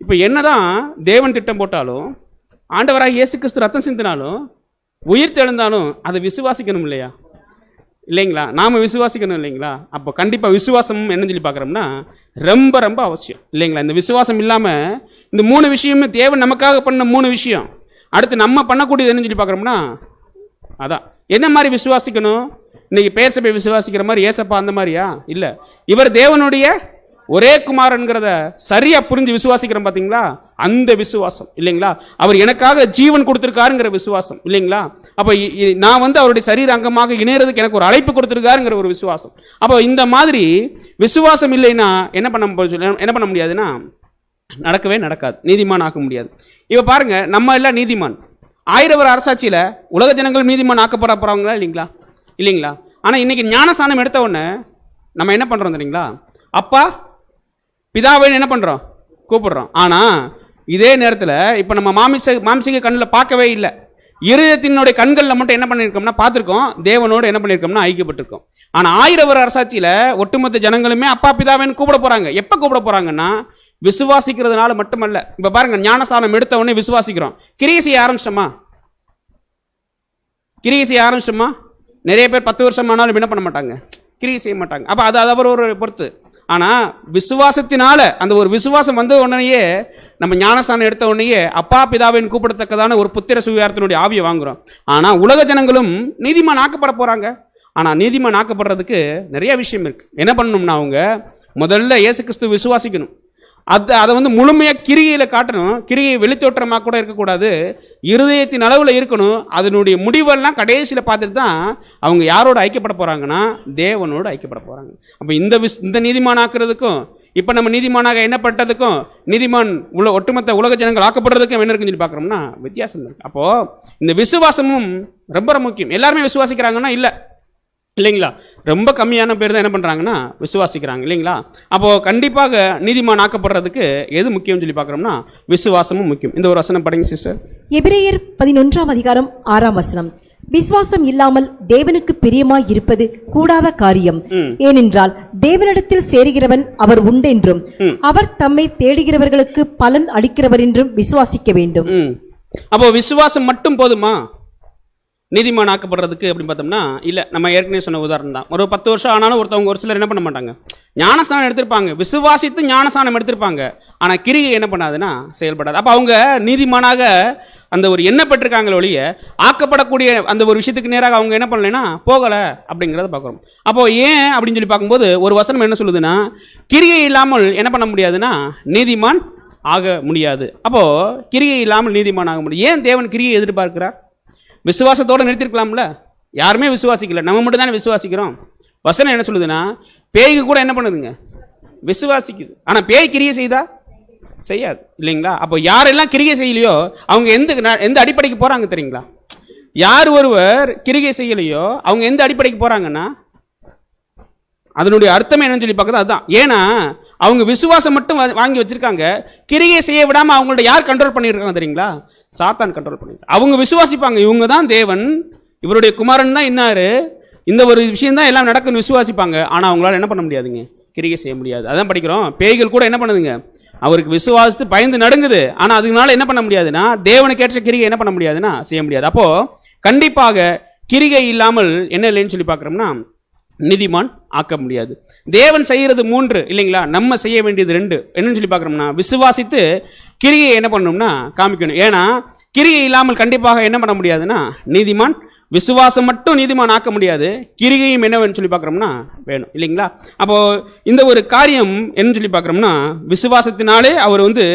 இப்போ என்னதான் தேவன் திட்டம் போட்டாலும் ஆண்டவராகிய இயேசு கிறிஸ்து ரத்தம் சிந்தினாலும் உயிர் தெழுந்தாலும் அதை விசுவாசிக்கணும் இல்லையா? இல்லைங்களா? நாம விசுவாசிக்கணும் இல்லைங்களா? அப்போ கண்டிப்பாக விசுவாசம் என்னன்னு சொல்லி பார்க்குறோம்னா ரொம்ப ரொம்ப அவசியம் இல்லைங்களா? இந்த விசுவாசம் இல்லாமல் இந்த 3 விஷயமே தேவன் நமக்காக பண்ண 3 விஷயம் அடுத்து நம்ம பண்ணக்கூடியது என்னன்னு சொல்லி பார்க்குறோம்னா அதான் என்ன மாதிரி விசுவாசிக்கணும்? இன்னைக்கு பேர் சபை விசுவாசிக்கிற மாதிரி ஏசப்பா அந்த மாதிரியா? இல்லை, இவர் தேவனுடைய ஒரே குமாரன்கிறத சரியா புரிஞ்சு விசுவாசிக்கிறோம் பார்த்தீங்களா? அந்த விசுவாசம் இல்லைங்களா? அவர் எனக்காக ஜீவன் கொடுத்திருக்காருங்கிற விசுவாசம் இல்லைங்களா? அப்போ நான் அவருடைய சரீர அங்கமாக இணையறதுக்கு எனக்கு ஒரு அழைப்பு கொடுத்திருக்காருங்கிற ஒரு விசுவாசம். அப்போ இந்த மாதிரி விசுவாசம் இல்லைன்னா என்ன பண்ண முடியாதுன்னா நடக்கவே நடக்காது, நீதிமான் ஆக்க முடியாது. இப்போ பாருங்க, நம்ம எல்லாம் நீதிமான் ஆயிரவர் அரசாட்சியில் உலக ஜனங்கள் நீதிமான் ஆக்கப்பட போறாங்களா இல்லைங்களா? ஆனால் இன்னைக்கு ஞானஸ்தானம் எடுத்த உடனே நம்ம என்ன பண்றோம் தெரியுங்களா? அப்பா பிதாவை என்ன பண்றோம்? கூப்பிடுறோம். ஆனா இதே நேரத்தில் இப்போ நம்ம மாம்சிக கண்ணில் பார்க்கவே இல்லை, இருதயத்தினுடைய கண்களில் மட்டும் என்ன பண்ணியிருக்கோம்னா பார்த்துருக்கோம், தேவனோடு என்ன பண்ணியிருக்கோம்னா ஐக்கியப்பட்டிருக்கோம். ஆனால் ஆயிரவர் அரசாட்சியில் ஒட்டுமொத்த ஜனங்களுமே அப்பா பிதாவைன்னு கூப்பிட போறாங்க. எப்போ கூப்பிட போறாங்கன்னா விசுவாசிக்கிறதுனால மட்டுமல்ல. இப்ப பாருங்க, ஞானஸ்தானம் எடுத்த உடனே விசுவாசிக்கிறோம், கிரியை செய்ய ஆரம்பிச்சிட்டோமா? கிரியை செய்ய ஆரம்பிச்சோமா, நிறைய பேர் 10 வருஷம் ஆனாலும் என்ன பண்ண மாட்டாங்க, கிரியை செய்ய மாட்டாங்க. அப்போ அது அவர் ஒரு பொறுத்து. ஆனால் விசுவாசத்தினால அந்த ஒரு விசுவாசம் வந்த உடனேயே நம்ம ஞானஸ்தானம் எடுத்த உடனேயே அப்பா பிதாவின் கூப்பிடத்தக்கதான ஒரு புத்திர சுவிகாரத்தினுடைய ஆவியை வாங்குறோம். ஆனால் உலக ஜனங்களும் நீதிமான் ஆக்கப்பட போகிறாங்க. ஆனால் நீதிமான் ஆக்கப்படுறதுக்கு நிறைய விஷயம் இருக்குது. என்ன பண்ணணும்னா அவங்க முதல்ல இயேசு கிறிஸ்து விசுவாசிக்கணும். அதை வந்து முழுமையாக கிரிகையில் காட்டணும். கிரியை வெளித்தோற்றமாக கூட இருக்கக்கூடாது, இருதயத்தின் அளவில் இருக்கணும். அதனுடைய முடிவெல்லாம் கடைசியில் பார்த்துட்டு தான் அவங்க யாரோட ஐக்கியப்பட போகிறாங்கன்னா தேவனோடு ஐக்கியப்பட போகிறாங்க. அப்போ இந்த நீதிமான் ஆக்குறதுக்கும் இப்போ நம்ம நீதிமானாக எண்ணப்பட்டதுக்கும் நீதிமான் ஒட்டுமொத்த உலக ஜனங்கள் ஆக்கப்படுறதுக்கும் என்ன இருக்குன்னு சொல்லி பார்க்குறோம்னா வித்தியாசம் இருக்குது. அப்போது இந்த விசுவாசமும் ரொம்ப முக்கியம். எல்லாருமே விசுவாசிக்கிறாங்கன்னா இல்லைங்களா, ரொம்ப கம்மியான பேர் தான் என்ன பண்ணுறாங்கன்னா விசுவாசிக்கிறாங்க இல்லைங்களா. அப்போது கண்டிப்பாக நீதிமான் ஆக்கப்படுறதுக்கு எது முக்கியம்னு சொல்லி பார்க்குறோம்னா விசுவாசமும் முக்கியம். இந்த ஒரு வசனம் படிங்க சிஸ்டர். எபிரேயர் 11ஆம் அதிகாரம் 6ஆம் வசனம். விசுவாசம் இல்லாமல் தேவனுக்கு பிரியமாய் இருப்பது கூடாத காரியம். ஏனென்றால் தேவனிடத்தில் சேருகிறவன் அவர் உண்டென்றும் அவர் தம்மை தேடுகிறவர்களுக்கு பலன் அளிக்கிறவர் என்றும் விசுவாசிக்க வேண்டும். அப்போ விசுவாசம் மட்டும் போதுமா நீதிமான் ஆக்கப்படுறதுக்கு அப்படின்னு பார்த்தோம்னா இல்லை. நம்ம ஏற்கனவே சொன்ன உதாரணம் தான். ஒரு 10 வருஷம் ஆனாலும் ஒருத்தவங்க ஒரு சிலர் என்ன பண்ண மாட்டாங்க, ஞானஸ்தானம் எடுத்திருப்பாங்க, விசுவாசித்து ஞானஸ்தானம் எடுத்திருப்பாங்க, ஆனால் கிரியை என்ன பண்ணாதுன்னா செயல்படாது. அப்போ அவங்க நீதிமானாக அந்த ஒரு எண்ணம் பெற்றிருக்காங்களே ஒழிய ஆக்கப்படக்கூடிய அந்த ஒரு விஷயத்துக்கு நேராக அவங்க என்ன பண்ணலைன்னா போகலை அப்படிங்கிறத பார்க்குறோம். அப்போது ஏன் அப்படின்னு சொல்லி பார்க்கும்போது ஒரு வசனம் என்ன சொல்லுதுன்னா, கிரியை இல்லாமல் என்ன பண்ண முடியாதுன்னா நீதிமான் ஆக முடியாது. அப்போது கிரியை இல்லாமல் நீதிமான் ஆக முடியும். ஏன் தேவன் கிரியை எதிர்பார்க்கிறார்? விசுவாசத்தோடு நிறுத்திருக்கலாம்ல. யாருமே விசுவாசிக்கல, நம்ம மட்டும் தானே விசுவாசிக்கிறோம். வசனம் என்ன சொல்லுதுன்னா பேய்க்கு கூட என்ன பண்ணுதுங்க, விசுவாசிக்குது. ஆனால் பேய் கிரியை செய்தா செய்யாது இல்லைங்களா. அப்போ யாரெல்லாம் கிரியை செய்யலையோ அவங்க எந்த அடிப்படைக்கு போகிறாங்க தெரியுங்களா? யார் ஒருவர் கிரியை செய்யலையோ அவங்க எந்த அடிப்படைக்கு போகிறாங்கன்னா அதனுடைய அர்த்தம் என்னன்னு சொல்லி பார்க்குறது அதுதான். ஏன்னா அவங்க விசுவாசம் மட்டும் வாங்கி வச்சிருக்காங்க, கிரியை செய்ய விடாம அவங்கள்ட்ட யார் கண்ட்ரோல் பண்ணியிருக்காங்க தெரியுங்களா? சாத்தான் கண்ட்ரோல் பண்ணிருக்காங்க. அவங்க விசுவாசிப்பாங்க இவங்க தான் தேவன், இவருடைய குமாரன் தான் இன்னாரு, இந்த ஒரு விஷயம் தான் எல்லாம் நடக்குன்னு விசுவாசிப்பாங்க. ஆனால் அவங்களால என்ன பண்ண முடியாதுங்க, கிரியை செய்ய முடியாது. அதான் படிக்கிறோம், பேய்கள் கூட என்ன பண்ணுதுங்க, அவருக்கு விசுவாசித்து பயந்து நடுங்குது. ஆனால் அதுனால என்ன பண்ண முடியாதுன்னா தேவனுக்கு ஏற்ற கிரியை என்ன பண்ண முடியாதுன்னா செய்ய முடியாது. அப்போ கண்டிப்பாக கிரிகை இல்லாமல் என்ன இல்லைன்னு சொல்லி பார்க்குறோம்னா நீதிமான் ஆக்க முடியாது. தேவன் செய்யறது 3 இல்லைங்களா, நம்ம செய்ய வேண்டியது 2. என்னன்னு சொல்லி பார்க்குறோம்னா விசுவாசித்து கிரியை என்ன பண்ணணும்னா காமிக்கணும். ஏன்னா கிரியை இல்லாமல் கண்டிப்பாக என்ன பண்ண முடியாதுன்னா நீதிமான், விசுவாசம் மட்டும் நீதிமான் ஆக்க முடியாது, கிரிகையும் என்னன்னு சொல்லி பார்க்குறோம்னா வேணும் இல்லைங்களா. அப்போ இந்த ஒரு காரியம் என்னன்னு சொல்லி பார்க்குறோம்னா விசுவாசத்தினாலே அவர் வந்து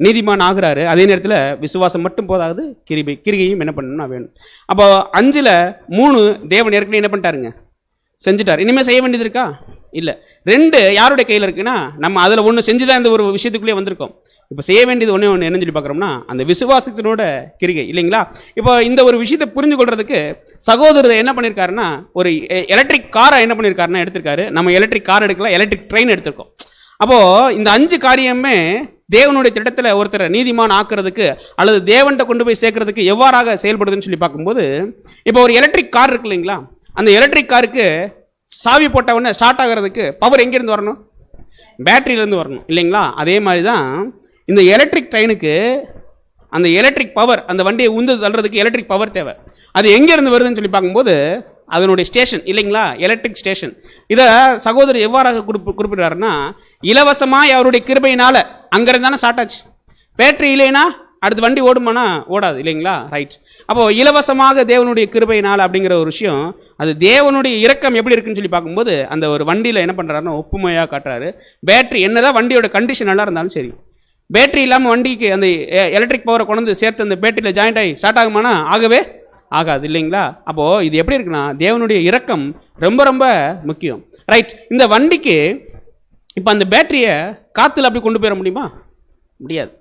நீதிமான் ஆகுறாரு. அதே நேரத்தில் விசுவாசம் மட்டும் போதாது, கிரிகையும் என்ன பண்ணணும்னா வேணும். அப்போ 5ல் 3 தேவன் ஏற்கனவே என்ன பண்ணிட்டாருங்க, செஞ்சுட்டார். இனிமேல் செய்ய வேண்டியது இருக்கா? இல்லை. 2 யாருடைய கையில் இருக்குன்னா நம்ம அதில் 1 செஞ்சுதான் இந்த ஒரு விஷயத்துக்குள்ளே வந்திருக்கோம். இப்போ செய்ய வேண்டியது ஒன்று என்னன்னு சொல்லி பார்க்குறோம்னா அந்த விசுவாசத்தினோட கிரிகை இல்லைங்களா. இப்போ இந்த ஒரு விஷயத்தை புரிஞ்சு கொள்றதுக்கு சகோதரர் என்ன பண்ணியிருக்காருன்னா ஒரு எலக்ட்ரிக் காரை என்ன பண்ணியிருக்காருன்னா எடுத்திருக்காரு. நம்ம எலக்ட்ரிக் கார் எடுக்கலாம், எலக்ட்ரிக் ட்ரெயின் எடுத்திருக்கோம். அப்போது இந்த 5 காரியமே தேவனுடைய திட்டத்தில் ஒருத்தரை நீதிமான் ஆக்குறதுக்கு அல்லது தேவன்கிட்ட கொண்டு போய் சேர்க்கறதுக்கு எவ்வாறாக செயல்படுதுன்னு சொல்லி பார்க்கும்போது இப்போ ஒரு எலக்ட்ரிக் கார் இருக்கு இல்லைங்களா, அந்த எலக்ட்ரிக் காருக்கு சாவி போட்ட உடனே ஸ்டார்ட் ஆகிறதுக்கு பவர் எங்கேருந்து வரணும், பேட்டரியிலேருந்து வரணும் இல்லைங்களா. அதே மாதிரி தான் இந்த எலக்ட்ரிக் ட்ரெயினுக்கு அந்த எலக்ட்ரிக் பவர், அந்த வண்டியை உந்து தள்ளுறதுக்கு எலக்ட்ரிக் பவர் தேவை. அது எங்கேருந்து வருதுன்னு சொல்லி பார்க்கும்போது அதனுடைய ஸ்டேஷன் இல்லைங்களா, எலக்ட்ரிக் ஸ்டேஷன். இதை சகோதரர் எவ்வாறாக குறிப்பிடுறாருன்னா இலவசமாக அவருடைய கிருபையினால அங்கேருந்து தானே ஸ்டார்ட் ஆச்சு. பேட்டரி இல்லைன்னா அடுத்து வண்டி ஓடுமானா ஓடாது இல்லைங்களா. ரைட். அப்போது இலவசமாக தேவனுடைய கிருபையினால் அப்படிங்கிற ஒரு விஷயம், அது தேவனுடைய இரக்கம் எப்படி இருக்குன்னு சொல்லி பார்க்கும்போது அந்த ஒரு வண்டியில் என்ன பண்ணுறாருன்னா ஒப்புமையாக காட்டுறாரு. பேட்டரி என்னதான் வண்டியோட கண்டிஷன் நல்லா இருந்தாலும் சரி, பேட்டரி இல்லாமல் வண்டிக்கு அந்த எலக்ட்ரிக் பவரை கொண்டு சேர்த்து அந்த பேட்டரியில் ஜாயிண்ட் ஆகி ஸ்டார்ட் ஆகுமானா ஆகவே ஆகாது இல்லைங்களா. அப்போது இது எப்படி இருக்குன்னா தேவனுடைய இரக்கம் ரொம்ப ரொம்ப முக்கியம். ரைட். இந்த வண்டிக்கு இப்போ அந்த பேட்டரியை காற்றுல அப்படி கொண்டு போயிட முடியுமா? முடியாது.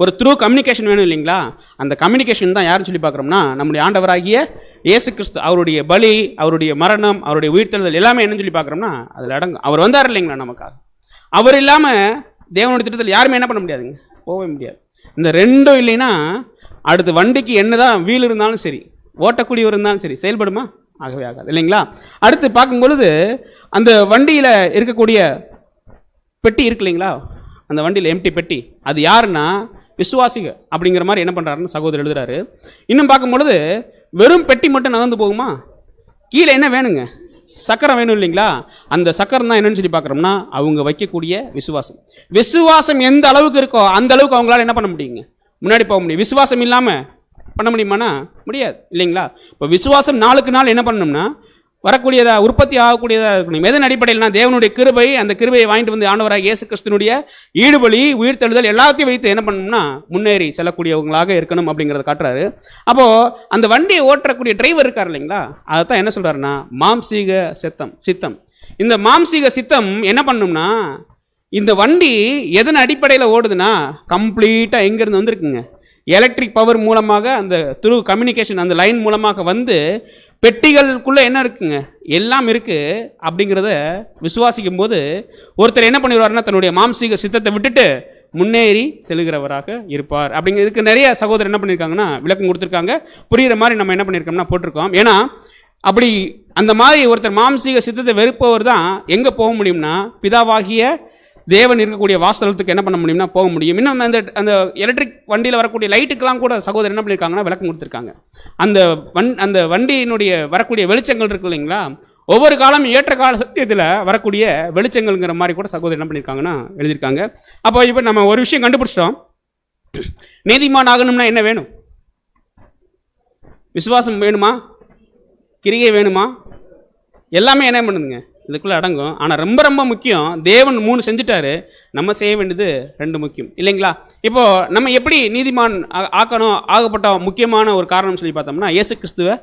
ஒரு த்ரூ கம்யூனிகேஷன் வேணும் இல்லைங்களா. அந்த கம்யூனிகேஷன் தான் யாருன்னு சொல்லி பார்க்குறோம்னா நம்முடைய ஆண்டவராகிய இயேசு கிறிஸ்து, அவருடைய பலி, அவருடைய மரணம், அவருடைய உயிர்த்தெழுதல் எல்லாமே என்னன்னு சொல்லி பார்க்குறோம்னா அதில் அடங்கும். அவர் வந்தார் இல்லைங்களா நமக்காக. அவர் இல்லாமல் தேவனுடைய திட்டத்தில் யாருமே என்ன பண்ண முடியாதுங்க, போகவே முடியாது. இந்த 2 இல்லைன்னா அடுத்து வண்டிக்கு என்னதான் வீல் இருந்தாலும் சரி, ஓட்டக்கூடியவர் இருந்தாலும் சரி, செயல்படுமா? ஆகவே ஆகாது இல்லைங்களா. அடுத்து பார்க்கும் பொழுது அந்த வண்டியில் இருக்கக்கூடிய பெட்டி இருக்கு இல்லைங்களா, அந்த வண்டியில் எம்டி பெட்டி, அது யாருன்னா விசுவாசிக அப்படிங்கிற மாதிரி என்ன பண்ணுறாருன்னு சகோதரர் எழுதுறாரு. இன்னும் பார்க்கும் பொழுது வெறும் பெட்டி மட்டும் நகர்ந்து போகுமா? கீழே என்ன வேணுங்க? சக்கரம் வேணும் இல்லைங்களா? அந்த சக்கரம் தான் என்னன்னு சொல்லி பார்க்குறோம்னா அவங்க வைக்கக்கூடிய விசுவாசம். விசுவாசம் எந்த அளவுக்கு இருக்கோ அந்த அளவுக்கு அவங்களால என்ன பண்ண முடியுங்க? முன்னாடி போக முடியும். விசுவாசம் இல்லாமல் பண்ண முடியுமானா? முடியாது இல்லைங்களா? இப்போ விசுவாசம் நாளுக்கு நாள் என்ன பண்ணணும்னா வரக்கூடியதா, உற்பத்தி ஆகக்கூடியதாக இருக்கணும். எதன் அடிப்படையில்னா தேவனுடைய கிருபை, அந்த கிருபையை வாங்கிட்டு வந்து ஆண்டவராக இயேசு கிறிஸ்துனுடைய ஈடுபலி, உயிர்த்தெழுதல் எல்லாத்தையும் வைத்து என்ன பண்ணணும்னா முன்னேறி செல்லக்கூடியவங்களாக இருக்கணும் அப்படிங்கிறத காட்டுறாரு. அப்போ அந்த வண்டியை ஓட்டக்கூடிய டிரைவர் இருக்கார் இல்லைங்களா, அதைத்தான் என்ன சொல்றாருன்னா மாம்சீக சித்தம். இந்த மாம்சீக சித்தம் என்ன பண்ணணும்னா இந்த வண்டி எதன் அடிப்படையில் ஓடுதுன்னா கம்ப்ளீட்டா எங்கிருந்து வந்திருக்குங்க? எலக்ட்ரிக் பவர் மூலமாக அந்த த்ரூ கம்யூனிகேஷன் அந்த லைன் மூலமாக வந்து பெட்டிகளுக்குள்ள என்ன இருக்குங்க? எல்லாம் இருக்கு. அப்படிங்கிறத விசுவாசிக்கும் போது ஒருத்தர் என்ன பண்ணிடுவாருன்னா தன்னுடைய மாம்சீக சித்தத்தை விட்டுட்டு முன்னேறி செல்கிறவராக இருப்பார். அப்படிங்கிறதுக்கு நிறைய சகோதரர் என்ன பண்ணியிருக்காங்கன்னா விளக்கம் கொடுத்துருக்காங்க. புரிகிற மாதிரி நம்ம என்ன பண்ணியிருக்கோம்னா போட்டிருக்கோம். ஏன்னா அப்படி அந்த மாதிரி ஒருத்தர் மாம்சீக சித்தத்தை வெறுப்பவர் தான் எங்கே போக முடியும்னா பிதாவாகிய தேவன் இருக்கக்கூடிய வாசலத்துக்கு என்ன பண்ண முடியும்னா போக முடியும். இன்னும் அந்த எலக்ட்ரிக் வண்டியில் வரக்கூடிய லைட்டுக்கெல்லாம் கூட சகோதரர் என்ன பண்ணியிருக்காங்கன்னா விளக்கம் கொடுத்துருக்காங்க. அந்த வண்டியினுடைய வரக்கூடிய வெளிச்சங்கள் இருக்கு இல்லைங்களா, ஒவ்வொரு காலம் ஏற்ற கால சத்தியத்தில் வரக்கூடிய வெளிச்சங்கள்ங்கிற மாதிரி கூட சகோதரர் என்ன பண்ணியிருக்காங்கன்னா எழுதியிருக்காங்க. அப்போ இப்போ நம்ம ஒரு விஷயம் கண்டுபிடிச்சிட்டோம். நீதிமான் ஆகணும்னா என்ன வேணும்? விசுவாசம் வேணுமா? கிரியை வேணுமா? எல்லாமே என்ன பண்ணுதுங்க இதுக்குள்ள அடங்கும். ஆனால் ரொம்ப ரொம்ப முக்கியம், தேவன் 3 செஞ்சுட்டாரு, நம்ம செய்ய வேண்டியது 2 முக்கியம் இல்லைங்களா? இப்போ நம்ம எப்படி நீதிமான் ஆகப்பட்ட முக்கியமான ஒரு காரணம் சொல்லி பார்த்தோம்னா இயேசு கிறிஸ்துவ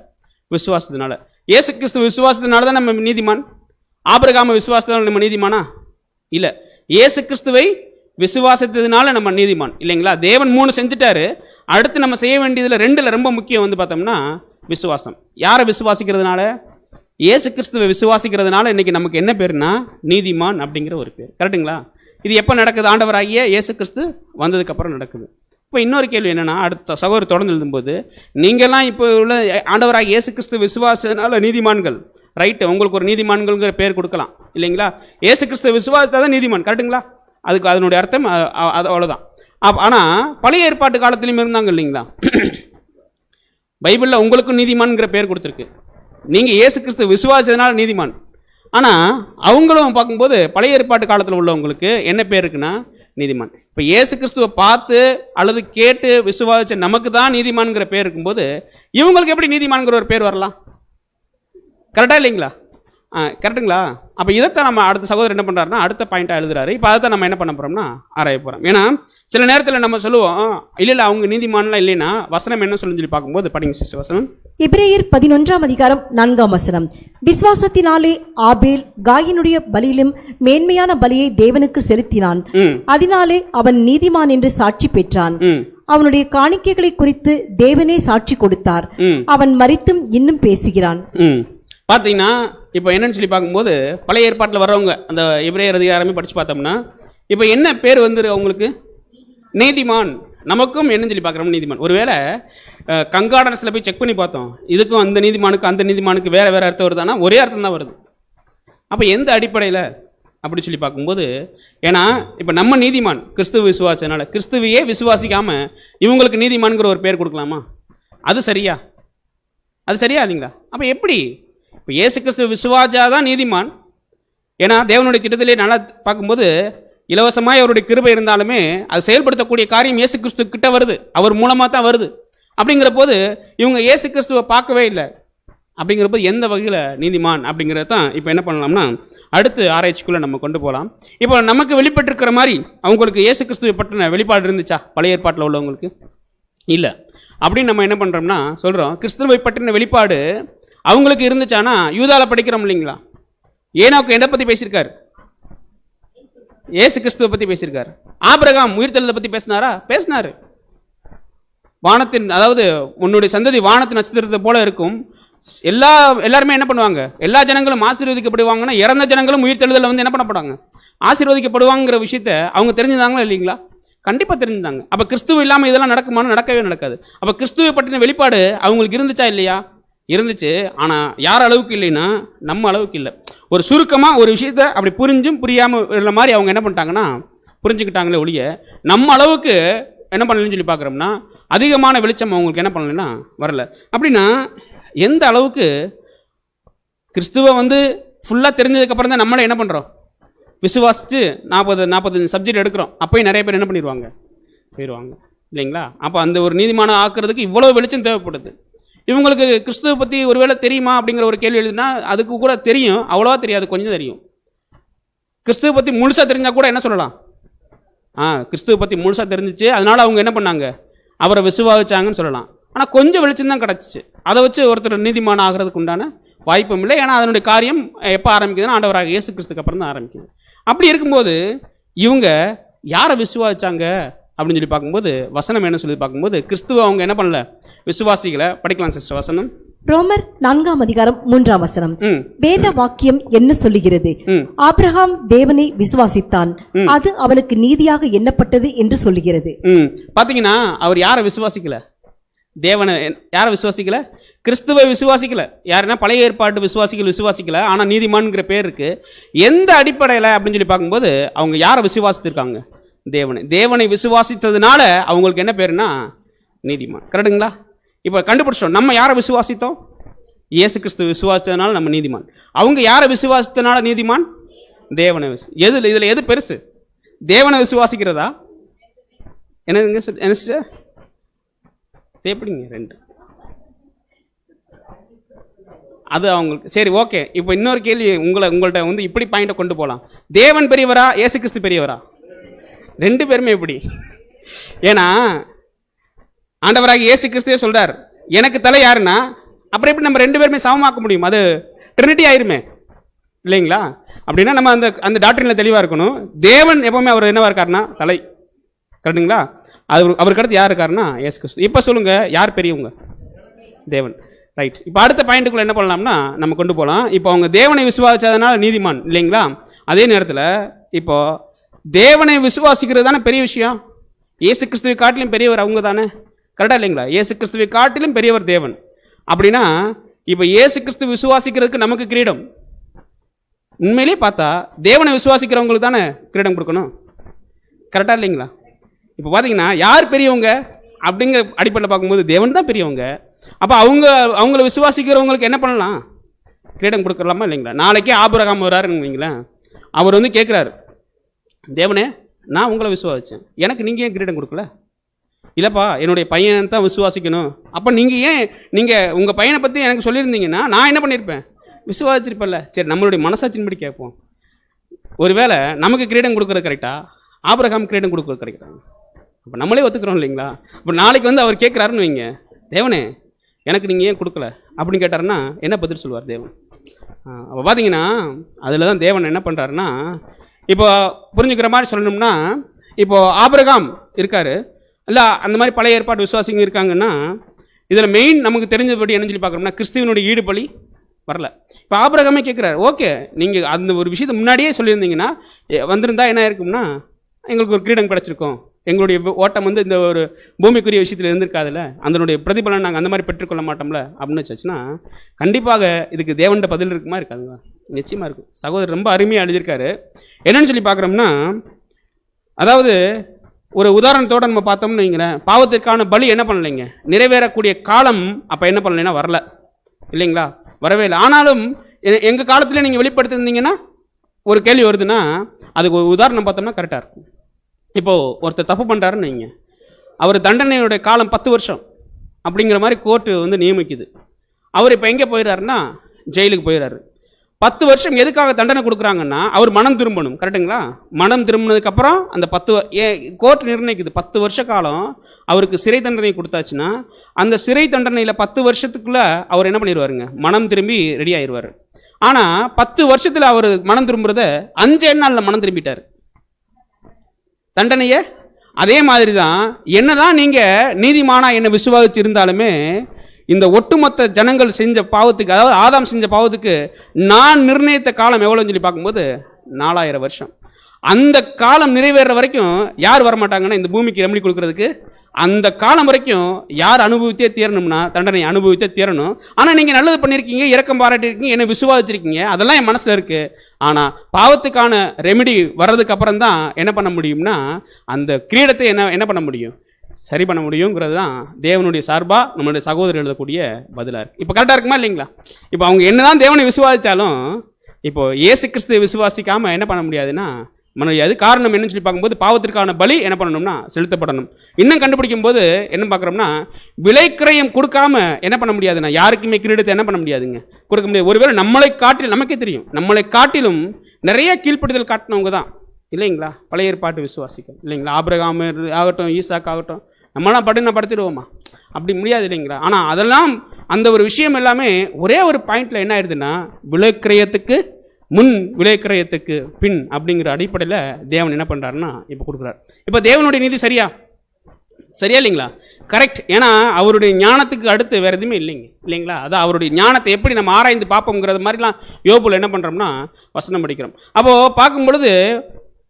விசுவாசத்தினால. இயேசு கிறிஸ்துவ விசுவாசத்தினால தான் நம்ம நீதிமான். ஆபிரகாம விசுவாசத்தினால நம்ம நீதிமானா? இல்லை, இயேசு கிறிஸ்துவை விசுவாசத்தினால நம்ம நீதிமான் இல்லைங்களா? தேவன் 3 செஞ்சுட்டாரு. அடுத்து நம்ம செய்ய வேண்டியதுல 2ல் ரொம்ப முக்கியம் வந்து பார்த்தோம்னா விசுவாசம். யாரை விசுவாசிக்கிறதுனால? இயேசு கிறிஸ்துவை விசுவாசிக்கிறதுனால இன்னைக்கு நமக்கு என்ன பேருனா நீதிமான் அப்படிங்கிற ஒரு பேர். கரெக்டுங்களா? இது எப்போ நடக்குது? ஆண்டவராகிய இயேசு கிறிஸ்து வந்ததுக்கு அப்புறம் நடக்குது. இப்போ இன்னொரு கேள்வி என்னன்னா, அடுத்த சகோதரர் தொடர்ந்து எழுதும்போது நீங்கள்லாம் இப்போ உள்ள ஆண்டவராகிய இயேசு கிறிஸ்து விசுவாசத்தினால நீதிமான்கள், ரைட்டு, உங்களுக்கு ஒரு நீதிமான்கள்ங்கிற பேர் கொடுக்கலாம் இல்லைங்களா? இயேசு கிறிஸ்து விசுவாசத்தை தான் நீதிமான். கரெக்டுங்களா? அதுக்கு அதனுடைய அர்த்தம் அது அவ்வளோதான். ஆனால் பழைய ஏற்பாட்டு காலத்திலையும் இருந்தாங்க இல்லைங்களா? பைபிளில் உங்களுக்கும் நீதிமான்ங்கிற பேர் கொடுத்துருக்கு. நீங்கள் இயேசு கிறிஸ்து விசுவாசத்தினால நீதிமான். ஆனால் அவங்களும் பார்க்கும்போது பழைய ஏற்பாட்டு காலத்தில் உள்ளவங்களுக்கு என்ன பேர் இருக்குன்னா நீதிமான். இப்போ இயேசு கிறிஸ்துவை பார்த்து அல்லது கேட்டு விசுவாசிச்ச நமக்கு தான் நீதிமான்ங்கிற பேர் இருக்கும்போது இவங்களுக்கு எப்படி நீதிமான்கிற ஒரு பேர் வரலாம்? கரெக்டாக இல்லைங்களா? கரெக்டுங்களா? அப்போ இதைத்தான் நம்ம அடுத்த சகோதரர் என்ன பண்ணுறாருன்னா அடுத்த பாயிண்டாக எழுதுறாரு. இப்போ அதை தான் நம்ம என்ன பண்ண போகிறோம்னா ஆராய போகிறோம். ஏன்னா சில நேரத்தில் நம்ம சொல்லுவோம் இல்லை அவங்க நீதிமான்லாம் இல்லைன்னா வசனம் என்ன சொல்லுன்னு சொல்லி பார்க்கும்போது படிங்க சிஸ்டர் வசனம். எபிரேயர் 11:4 விசுவாசத்தினாலே ஆபேல் காயினுடைய பலியிலும் மேன்மையான பலியை தேவனுக்கு செலுத்தினான், அதனாலே அவன் நீதிமான் என்று சாட்சி பெற்றான். அவனுடைய காணிக்கைகளை குறித்து தேவனே சாட்சி கொடுத்தார், அவன் மரித்தும் இன்னும் பேசுகிறான். பார்த்தீங்கன்னா இப்போ என்னன்னு சொல்லி பார்க்கும்போது பழைய ஏற்பாட்டில் வர்றவங்க அந்த எபிரேயர் அதிகாரமே படித்து பார்த்தோம்னா இப்போ என்ன பேர் வந்துரு அவங்களுக்கு? நீதிமான். நமக்கும் என்னன்னு சொல்லி பார்க்குறோம் நீதிமான். ஒருவேளை கங்காடனஸில் போய் செக் பண்ணி பார்த்தோம், இதுக்கும் அந்த நீதிமானுக்கு அந்த நீதிமானுக்கு வேற வேற அர்த்தம் வருதானா? ஒரே அர்த்தம் தான் வருது. அப்போ எந்த அடிப்படையில் அப்படி சொல்லி பார்க்கும்போது, ஏன்னா இப்போ நம்ம நீதிமான் கிறிஸ்துவ விசுவாசனால கிறிஸ்துவையே விசுவாசிக்காம இவங்களுக்கு நீதிமான்கிற ஒரு பேர் கொடுக்கலாமா? அது சரியா? அது சரியா இல்லைங்களா? அப்போ எப்படி? இப்போ இயேசு கிறிஸ்துவ விசுவாசா தான் நீதிமான். ஏன்னா தேவனுடைய திட்டத்திலே நல்லா பார்க்கும்போது இலவசமாக அவருடைய கிருபை இருந்தாலுமே அது செயல்படுத்தக்கூடிய காரியம் இயேசு கிறிஸ்து கிட்ட வருது, அவர் மூலமாக தான் வருது. அப்படிங்கிற போது இவங்க இயேசு கிறிஸ்துவை பார்க்கவே இல்லை. அப்படிங்கிற போது எந்த வகையில் நீதிமான் அப்படிங்கிறது தான் இப்போ என்ன பண்ணலாம்னா அடுத்து ஆராய்ச்சிக்குள்ளே நம்ம கொண்டு போகலாம். இப்போ நமக்கு வெளிப்பட்டிருக்கிற மாதிரி அவங்களுக்கு இயேசு கிறிஸ்துவை பற்றின வெளிப்பாடு இருந்துச்சா பழைய ஏற்பாட்டில் உள்ளவங்களுக்கு? இல்லை. அப்படின்னு நம்ம என்ன பண்ணுறோம்னா சொல்கிறோம் கிறிஸ்துவை பற்றின வெளிப்பாடு அவங்களுக்கு இருந்துச்சானா யூதால படிக்கிறோம் இல்லைங்களா? ஏனோக்கு எதை பற்றி பேசியிருக்காரு? இயேசு கிறிஸ்துவை பற்றி பேசியிருக்காரு. ஆபிரகாம் உயிர்த்தெழுதலை பற்றி பேசினாரா? பேசினாரு. வானத்தின், அதாவது உன்னுடைய சந்ததி வானத்தின் நட்சத்திரத்தை போல இருக்கும். எல்லாருமே என்ன பண்ணுவாங்க? எல்லா ஜனங்களும் ஆசீர்வதிக்கப்படுவாங்கன்னா இறந்த ஜனங்களும் உயிர்த்தெழுதலை வந்து என்ன பண்ணப்படுவாங்க? ஆசீர்வதிக்கப்படுவாங்கிற விஷயத்த அவங்க தெரிஞ்சுதாங்களா இல்லைங்களா? கண்டிப்பாக தெரிஞ்சுதாங்க. அப்போ கிறிஸ்துவ இல்லாமல் இதெல்லாம் நடக்குமான்னு நடக்கவே நடக்காது. அப்போ கிறிஸ்துவை பற்றின வெளிப்பாடு அவங்களுக்கு இருந்துச்சா இல்லையா? இருந்துச்சு. ஆனால் யார் அளவுக்கு இல்லைன்னா நம்ம அளவுக்கு இல்லை. ஒரு சுருக்கமாக ஒரு விஷயத்த அப்படி புரிஞ்சும் புரியாமல் உள்ள மாதிரி அவங்க என்ன பண்ணிட்டாங்கன்னா புரிஞ்சுக்கிட்டாங்களே ஒழிய நம்ம அளவுக்கு என்ன பண்ணலன்னு சொல்லி பார்க்குறோம்னா அதிகமான வெளிச்சம் அவங்களுக்கு என்ன பண்ணலைன்னா வரல. அப்படின்னா எந்த அளவுக்கு கிறிஸ்துவை வந்து ஃபுல்லாக தெரிஞ்சதுக்கப்புறம் தான் நம்மளே என்ன பண்ணுறோம், விசுவாசித்து 45 சப்ஜெக்ட் எடுக்கிறோம். அப்போயும் நிறைய பேர் என்ன பண்ணிடுவாங்க, போயிடுவாங்க இல்லைங்களா? அப்போ அந்த ஒரு நீதிமானம் ஆக்குறதுக்கு இவ்வளோ வெளிச்சம் தேவைப்படுது. இவங்களுக்கு கிறிஸ்துவை பற்றி ஒருவேளை தெரியுமா அப்படிங்கிற ஒரு கேள்வி எழுதுனா அதுக்கு கூட தெரியும், அவ்வளோவா தெரியாது, கொஞ்சம் தெரியும். கிறிஸ்துவை பற்றி முழுசாக தெரிஞ்சால் கூட என்ன சொல்லலாம், கிறிஸ்துவை பற்றி முழுசாக தெரிஞ்சிச்சு, அதனால அவங்க என்ன பண்ணாங்க, அவரை விசுவாசிச்சாங்கன்னு சொல்லலாம். ஆனால் கொஞ்சம் வெளிச்சம் தான் கிடச்சிச்சு. அதை வச்சு ஒருத்தர் நீதிமானம் ஆகிறதுக்கு உண்டான வாய்ப்பும் இல்லை. ஏன்னா அதனுடைய காரியம் எப்போ ஆரம்பிக்குதுன்னா ஆண்டவராக இயேசு கிறிஸ்துக்கு அப்புறம் தான் ஆரம்பிக்குது. அப்படி இருக்கும்போது இவங்க யாரை விசுவாசிச்சாங்க அப்படின்னு சொல்லி பார்க்கும்போது வசனம் என்ன சொல்லி பார்க்கும்போது கிறிஸ்துவ அவங்க என்ன பண்ணல, விசுவாசிகளை. படிக்கலாம் சிஸ்டர் வசனம். ரோமர் 4:3 வேத வாக்கியம் என்ன சொல்லுகிறது? ஆபிரகாம் தேவனை விசுவாசித்தான், அது அவனுக்கு நீதியாக எண்ணப்பட்டது என்று சொல்லுகிறது. பாத்தீங்கன்னா அவர் யாரை விசுவாசிக்கல, தேவனை யாரை விசுவாசிக்கல, கிறிஸ்துவை விசுவாசிக்கல. யாருன்னா பழைய ஏற்பாட்டு விசுவாசிக்கல. ஆனா நீதிமான்ங்கிற பேர் இருக்கு. எந்த அடிப்படையில் அப்படின்னு சொல்லி பார்க்கும்போது அவங்க யாரை விசுவாசித்திருக்காங்க, தேவனை விசுவாசித்ததுனால அவங்களுக்கு என்ன பேருனா நீதிமான். கரெக்டுங்களா? இப்போ கண்டுபிடிச்சோம். நம்ம யாரை விசுவாசித்தோம், இயேசு கிறிஸ்து விசுவாசித்ததுனால நம்ம நீதிமான். அவங்க யாரை விசுவாசித்தனால நீதிமான், தேவனை. இதுல எது பெருசு, தேவனை விசுவாசிக்கிறதா, என்ன எப்படிங்க ரெண்டு அது அவங்களுக்கு சரி ஓகே. இப்போ இன்னொரு கேள்வி உங்கள்கிட்ட வந்து இப்படி பாயிண்ட கொண்டு போகலாம். தேவன் பெரியவரா, இயேசு கிறிஸ்து பெரியவரா? ரெண்டு பேருமே எப்படி? ஏன்னா ஆண்டவராக இயேசு கிறிஸ்துவே சொல்றார், எனக்கு தலை யாருன்னா, அப்புறம் எப்படி நம்ம ரெண்டு பேருமே சமமாக்க முடியும்? அது ட்ரினிட்டி ஆயிருமே இல்லைங்களா? அப்படின்னா நம்ம அந்த டாக்டரின்ல தெளிவா இருக்கணும். தேவன் எப்பவுமே அவர் என்னவா இருக்காருன்னா தலை. கரெக்டுங்களா? அவருக்கு அடுத்து யார் இருக்காருன்னா இயேசு கிறிஸ்து. இப்போ சொல்லுங்க, யார் பெரியவங்க? தேவன். ரைட். இப்போ அடுத்த பாயிண்ட்டுக்குள்ள என்ன பண்ணலாம்னா நம்ம கொண்டு போகலாம். இப்போ அவங்க தேவனை விசுவாசிச்சதுனால நீதிமான் இல்லைங்களா? அதே நேரத்தில் இப்போ தேவனை விசுவாசிக்கிறது தானே பெரிய விஷயம். இயேசு கிறிஸ்துவை காட்டிலும் பெரியவர் அவங்க தானே, கரெக்டா இல்லைங்களா? இயேசு கிறிஸ்துவை காட்டிலும் பெரியவர் தேவன். அப்படின்னா இப்போ இயேசு கிறிஸ்து விசுவாசிக்கிறதுக்கு நமக்கு கிரீடம். உண்மையிலேயே பார்த்தா தேவனை விசுவாசிக்கிறவங்களுக்கு தானே கிரீடம் கொடுக்கணும், கரெக்டா இல்லைங்களா? இப்போ பார்த்தீங்கன்னா யார் பெரியவங்க அப்படிங்கிற அடிப்படையில் பார்க்கும்போது தேவன் தான் பெரியவங்க. அப்போ அவங்கள விசுவாசிக்கிறவங்களுக்கு என்ன பண்ணலாம், கிரீடம் கொடுக்கலாமா இல்லைங்களா? நாளைக்கே ஆபிரகாம் வராருன்னு வைங்களேன், அவர் வந்து கேட்குறாரு, தேவனே நான் உங்களை விசுவாசிச்சேன், எனக்கு நீங்கள் ஏன் கிரீடம் கொடுக்கல? இல்லைப்பா என்னுடைய பையனை தான் விசுவாசிக்கணும். அப்போ நீங்கள் உங்கள் பையனை பற்றி எனக்கு சொல்லியிருந்தீங்கன்னா நான் என்ன பண்ணியிருப்பேன், விசுவாசிச்சிருப்பேன்ல. சரி நம்மளுடைய மனசாட்சியின்படி கேட்போம். ஒருவேளை நமக்கு கிரீடம் கொடுக்குறது கரெக்டா, ஆபிரகாம் கிரீடம் கொடுக்குறது கரெக்டா? அப்போ நம்மளே ஒத்துக்கிறோம் இல்லைங்களா? இப்போ நாளைக்கு வந்து அவர் கேட்குறாருன்னு வைங்க, தேவனே எனக்கு நீங்கள் ஏன் கொடுக்கல அப்படின்னு கேட்டாருன்னா என்ன பதில் சொல்லுவார் தேவன்? அப்போ பார்த்தீங்கன்னா அதில் தான் தேவன் என்ன பண்ணுறாருன்னா, இப்போ புரிஞ்சுக்கிற மாதிரி சொல்லணும்னா, இப்போ ஆபிரகாம் இருக்காரு இல்லை, அந்த மாதிரி பழைய ஏற்பாடு விசுவாசிங்க இருக்காங்கன்னா, இதில் மெயின் நமக்கு தெரிஞ்சபடி என்ன சொல்லி பார்க்குறோம்னா கிறிஸ்துவனுடைய ஈடுபலி வரல. இப்போ ஆபிரகாமே கேட்குறாரு, ஓகே நீங்கள் அந்த ஒரு விஷயத்தை முன்னாடியே சொல்லியிருந்தீங்கன்னா வந்திருந்தா என்ன இருக்கும்னா எங்களுக்கு ஒரு கிரீடம் கிடச்சிருக்கும், எங்களுடைய ஓட்டம் வந்து இந்த ஒரு பூமிக்குரிய விஷயத்தில் இருந்திருக்காதுல்ல, அதனுடைய பிரதிபலன் நாங்கள் அந்த மாதிரி பெற்றுக்கொள்ள மாட்டோம்ல அப்படின்னு வச்சுன்னா கண்டிப்பாக இதுக்கு தேவன்கிட்ட பதில் இருக்குமா இருக்காதுங்களா? நிச்சயமாக இருக்கும். சகோதரர் ரொம்ப அருமையாக எழுதியிருக்காரு. என்னன்னு சொல்லி பார்க்குறோம்னா, அதாவது ஒரு உதாரணத்தோடு நம்ம பார்த்தோம்னு வைங்களேன், பாவத்திற்கான பலி என்ன பண்ணலைங்க, நிறைவேறக்கூடிய காலம் அப்போ என்ன பண்ணலைன்னா வரல இல்லைங்களா, வரவே இல்லை. ஆனாலும் எங்கள் காலத்தில் நீங்கள் வெளிப்படுத்திருந்தீங்கன்னா ஒரு கேள்வி வருதுன்னா அதுக்கு ஒரு உதாரணம் பார்த்தோம்னா கரெக்டாக இருக்கும். இப்போது ஒருத்தர் தப்பு பண்ணுறாருன்னு வைங்க, அவர் தண்டனையுடைய காலம் 10 வருஷம் அப்படிங்கிற மாதிரி கோர்ட்டு வந்து நியமிக்குது. அவர் இப்போ எங்கே போயிடுறாருன்னா ஜெயிலுக்கு போயிடுறாரு. 10 வருஷம் எதுக்காக தண்டனை கொடுக்குறாங்கன்னா அவர் மனம் திரும்பணும், கரெக்டுங்களா? மனம் திரும்பினதுக்கப்புறம் அந்த கோர்ட் நிர்ணயிக்குது 10 வருஷ காலம் அவருக்கு சிறை தண்டனை கொடுத்தாச்சுன்னா அந்த சிறை தண்டனையில் 10 வருஷத்துக்குள்ளே அவர் என்ன பண்ணிடுவாருங்க, மனம் திரும்பி ரெடி ஆயிடுவார். ஆனால் 10 வருஷத்தில் அவர் மனம் திரும்புறத 5 நாளில் மனம் திரும்பிட்டார் தண்டனையே. அதே மாதிரி தான் என்னதான் நீங்கள் நீதிமானா என்னை விசுவாசிச்சு இருந்தாலுமே இந்த ஒட்டுமொத்த ஜனங்கள் செஞ்ச பாவத்துக்கு, அதாவது ஆதாம் செஞ்ச பாவத்துக்கு நான் நிர்ணயித்த காலம் எவ்வளோன்னு சொல்லி பார்க்கும்போது 4000 வருஷம். அந்த காலம் நிறைவேற வரைக்கும் யார் வரமாட்டாங்கன்னா இந்த பூமிக்கு ரெமடி கொடுக்கறதுக்கு, அந்த காலம் வரைக்கும் யார் அனுபவித்தே தீரணும்னா தண்டனை அனுபவித்தே தீரணும். ஆனால் நீங்கள் நல்லது பண்ணியிருக்கீங்க, இரக்கம் பாராட்டியிருக்கீங்க, என்னை விசுவாசிச்சிருக்கீங்க, அதெல்லாம் என் மனசில் இருக்குது. ஆனால் பாவத்துக்கான ரெமெடி வர்றதுக்கு அப்புறம் தான் என்ன பண்ண முடியும்னா அந்த கிரீடத்தை என்ன பண்ண முடியும், சரி பண்ண முடியுங்கிறது தான் தேவனுடைய சார்பாக நம்மளுடைய சகோதரர் எழுதக்கூடிய பதிலாக இருக்குது. இப்போ கரெக்டாக இருக்குமா இல்லைங்களா? இப்போ அவங்க என்னதான் தேவனை விசுவாசித்தாலும் இப்போ இயேசு கிறிஸ்துவை விசுவாசிக்காமல் என்ன பண்ண முடியாதுன்னா அது காரணம் என்னன்னு சொல்லி பார்க்கும்போது பாவத்திற்கான பலி என்ன பண்ணணும்னா செலுத்தப்படணும். இன்னும் கண்டுபிடிக்கும் போது என்ன பார்க்குறோம்னா விலைக்கிரயம் கொடுக்காம என்ன பண்ண முடியாதுன்னா யாருக்குமே கிரீடத்தை என்ன பண்ண முடியாதுங்க, கொடுக்க முடியாது. ஒருவேளை நம்மளை காட்டிலும் நமக்கே தெரியும், நம்மளை காட்டிலும் நிறைய கீழ்ப்படுதல் காட்டினவங்க தான் இல்லைங்களா பழைய ஏற்பாட்டு விசுவாசிக்கும் இல்லைங்களா. ஆபிரகாம் ஆகட்டும், ஈசாக் ஆகட்டும், நம்மளாம் படுத்திடுவோமா? அப்படி முடியாது இல்லைங்களா. ஆனால் அதெல்லாம் அந்த ஒரு விஷயம் எல்லாமே ஒரே ஒரு பாயிண்ட்ல என்ன ஆயிடுதுன்னா விலைக்கிரயத்துக்கு முன் விலைக்கிரயத்துக்கு பின் அப்படிங்கிற அடிப்படையில் தேவன் என்ன பண்றாருன்னா இப்போ கொடுக்குறாரு. இப்போ தேவனுடைய நீதி சரியா இல்லைங்களா? கரெக்ட். ஏன்னா அவருடைய ஞானத்துக்கு அடுத்து வேற எதுவுமே இல்லைங்களா. அதான் அவருடைய ஞானத்தை எப்படி நம்ம ஆராய்ந்து பார்ப்போங்கிறது மாதிரிலாம் யோபுல என்ன பண்றோம்னா வசனம் படிக்கிறோம். அப்போ பார்க்கும் பொழுது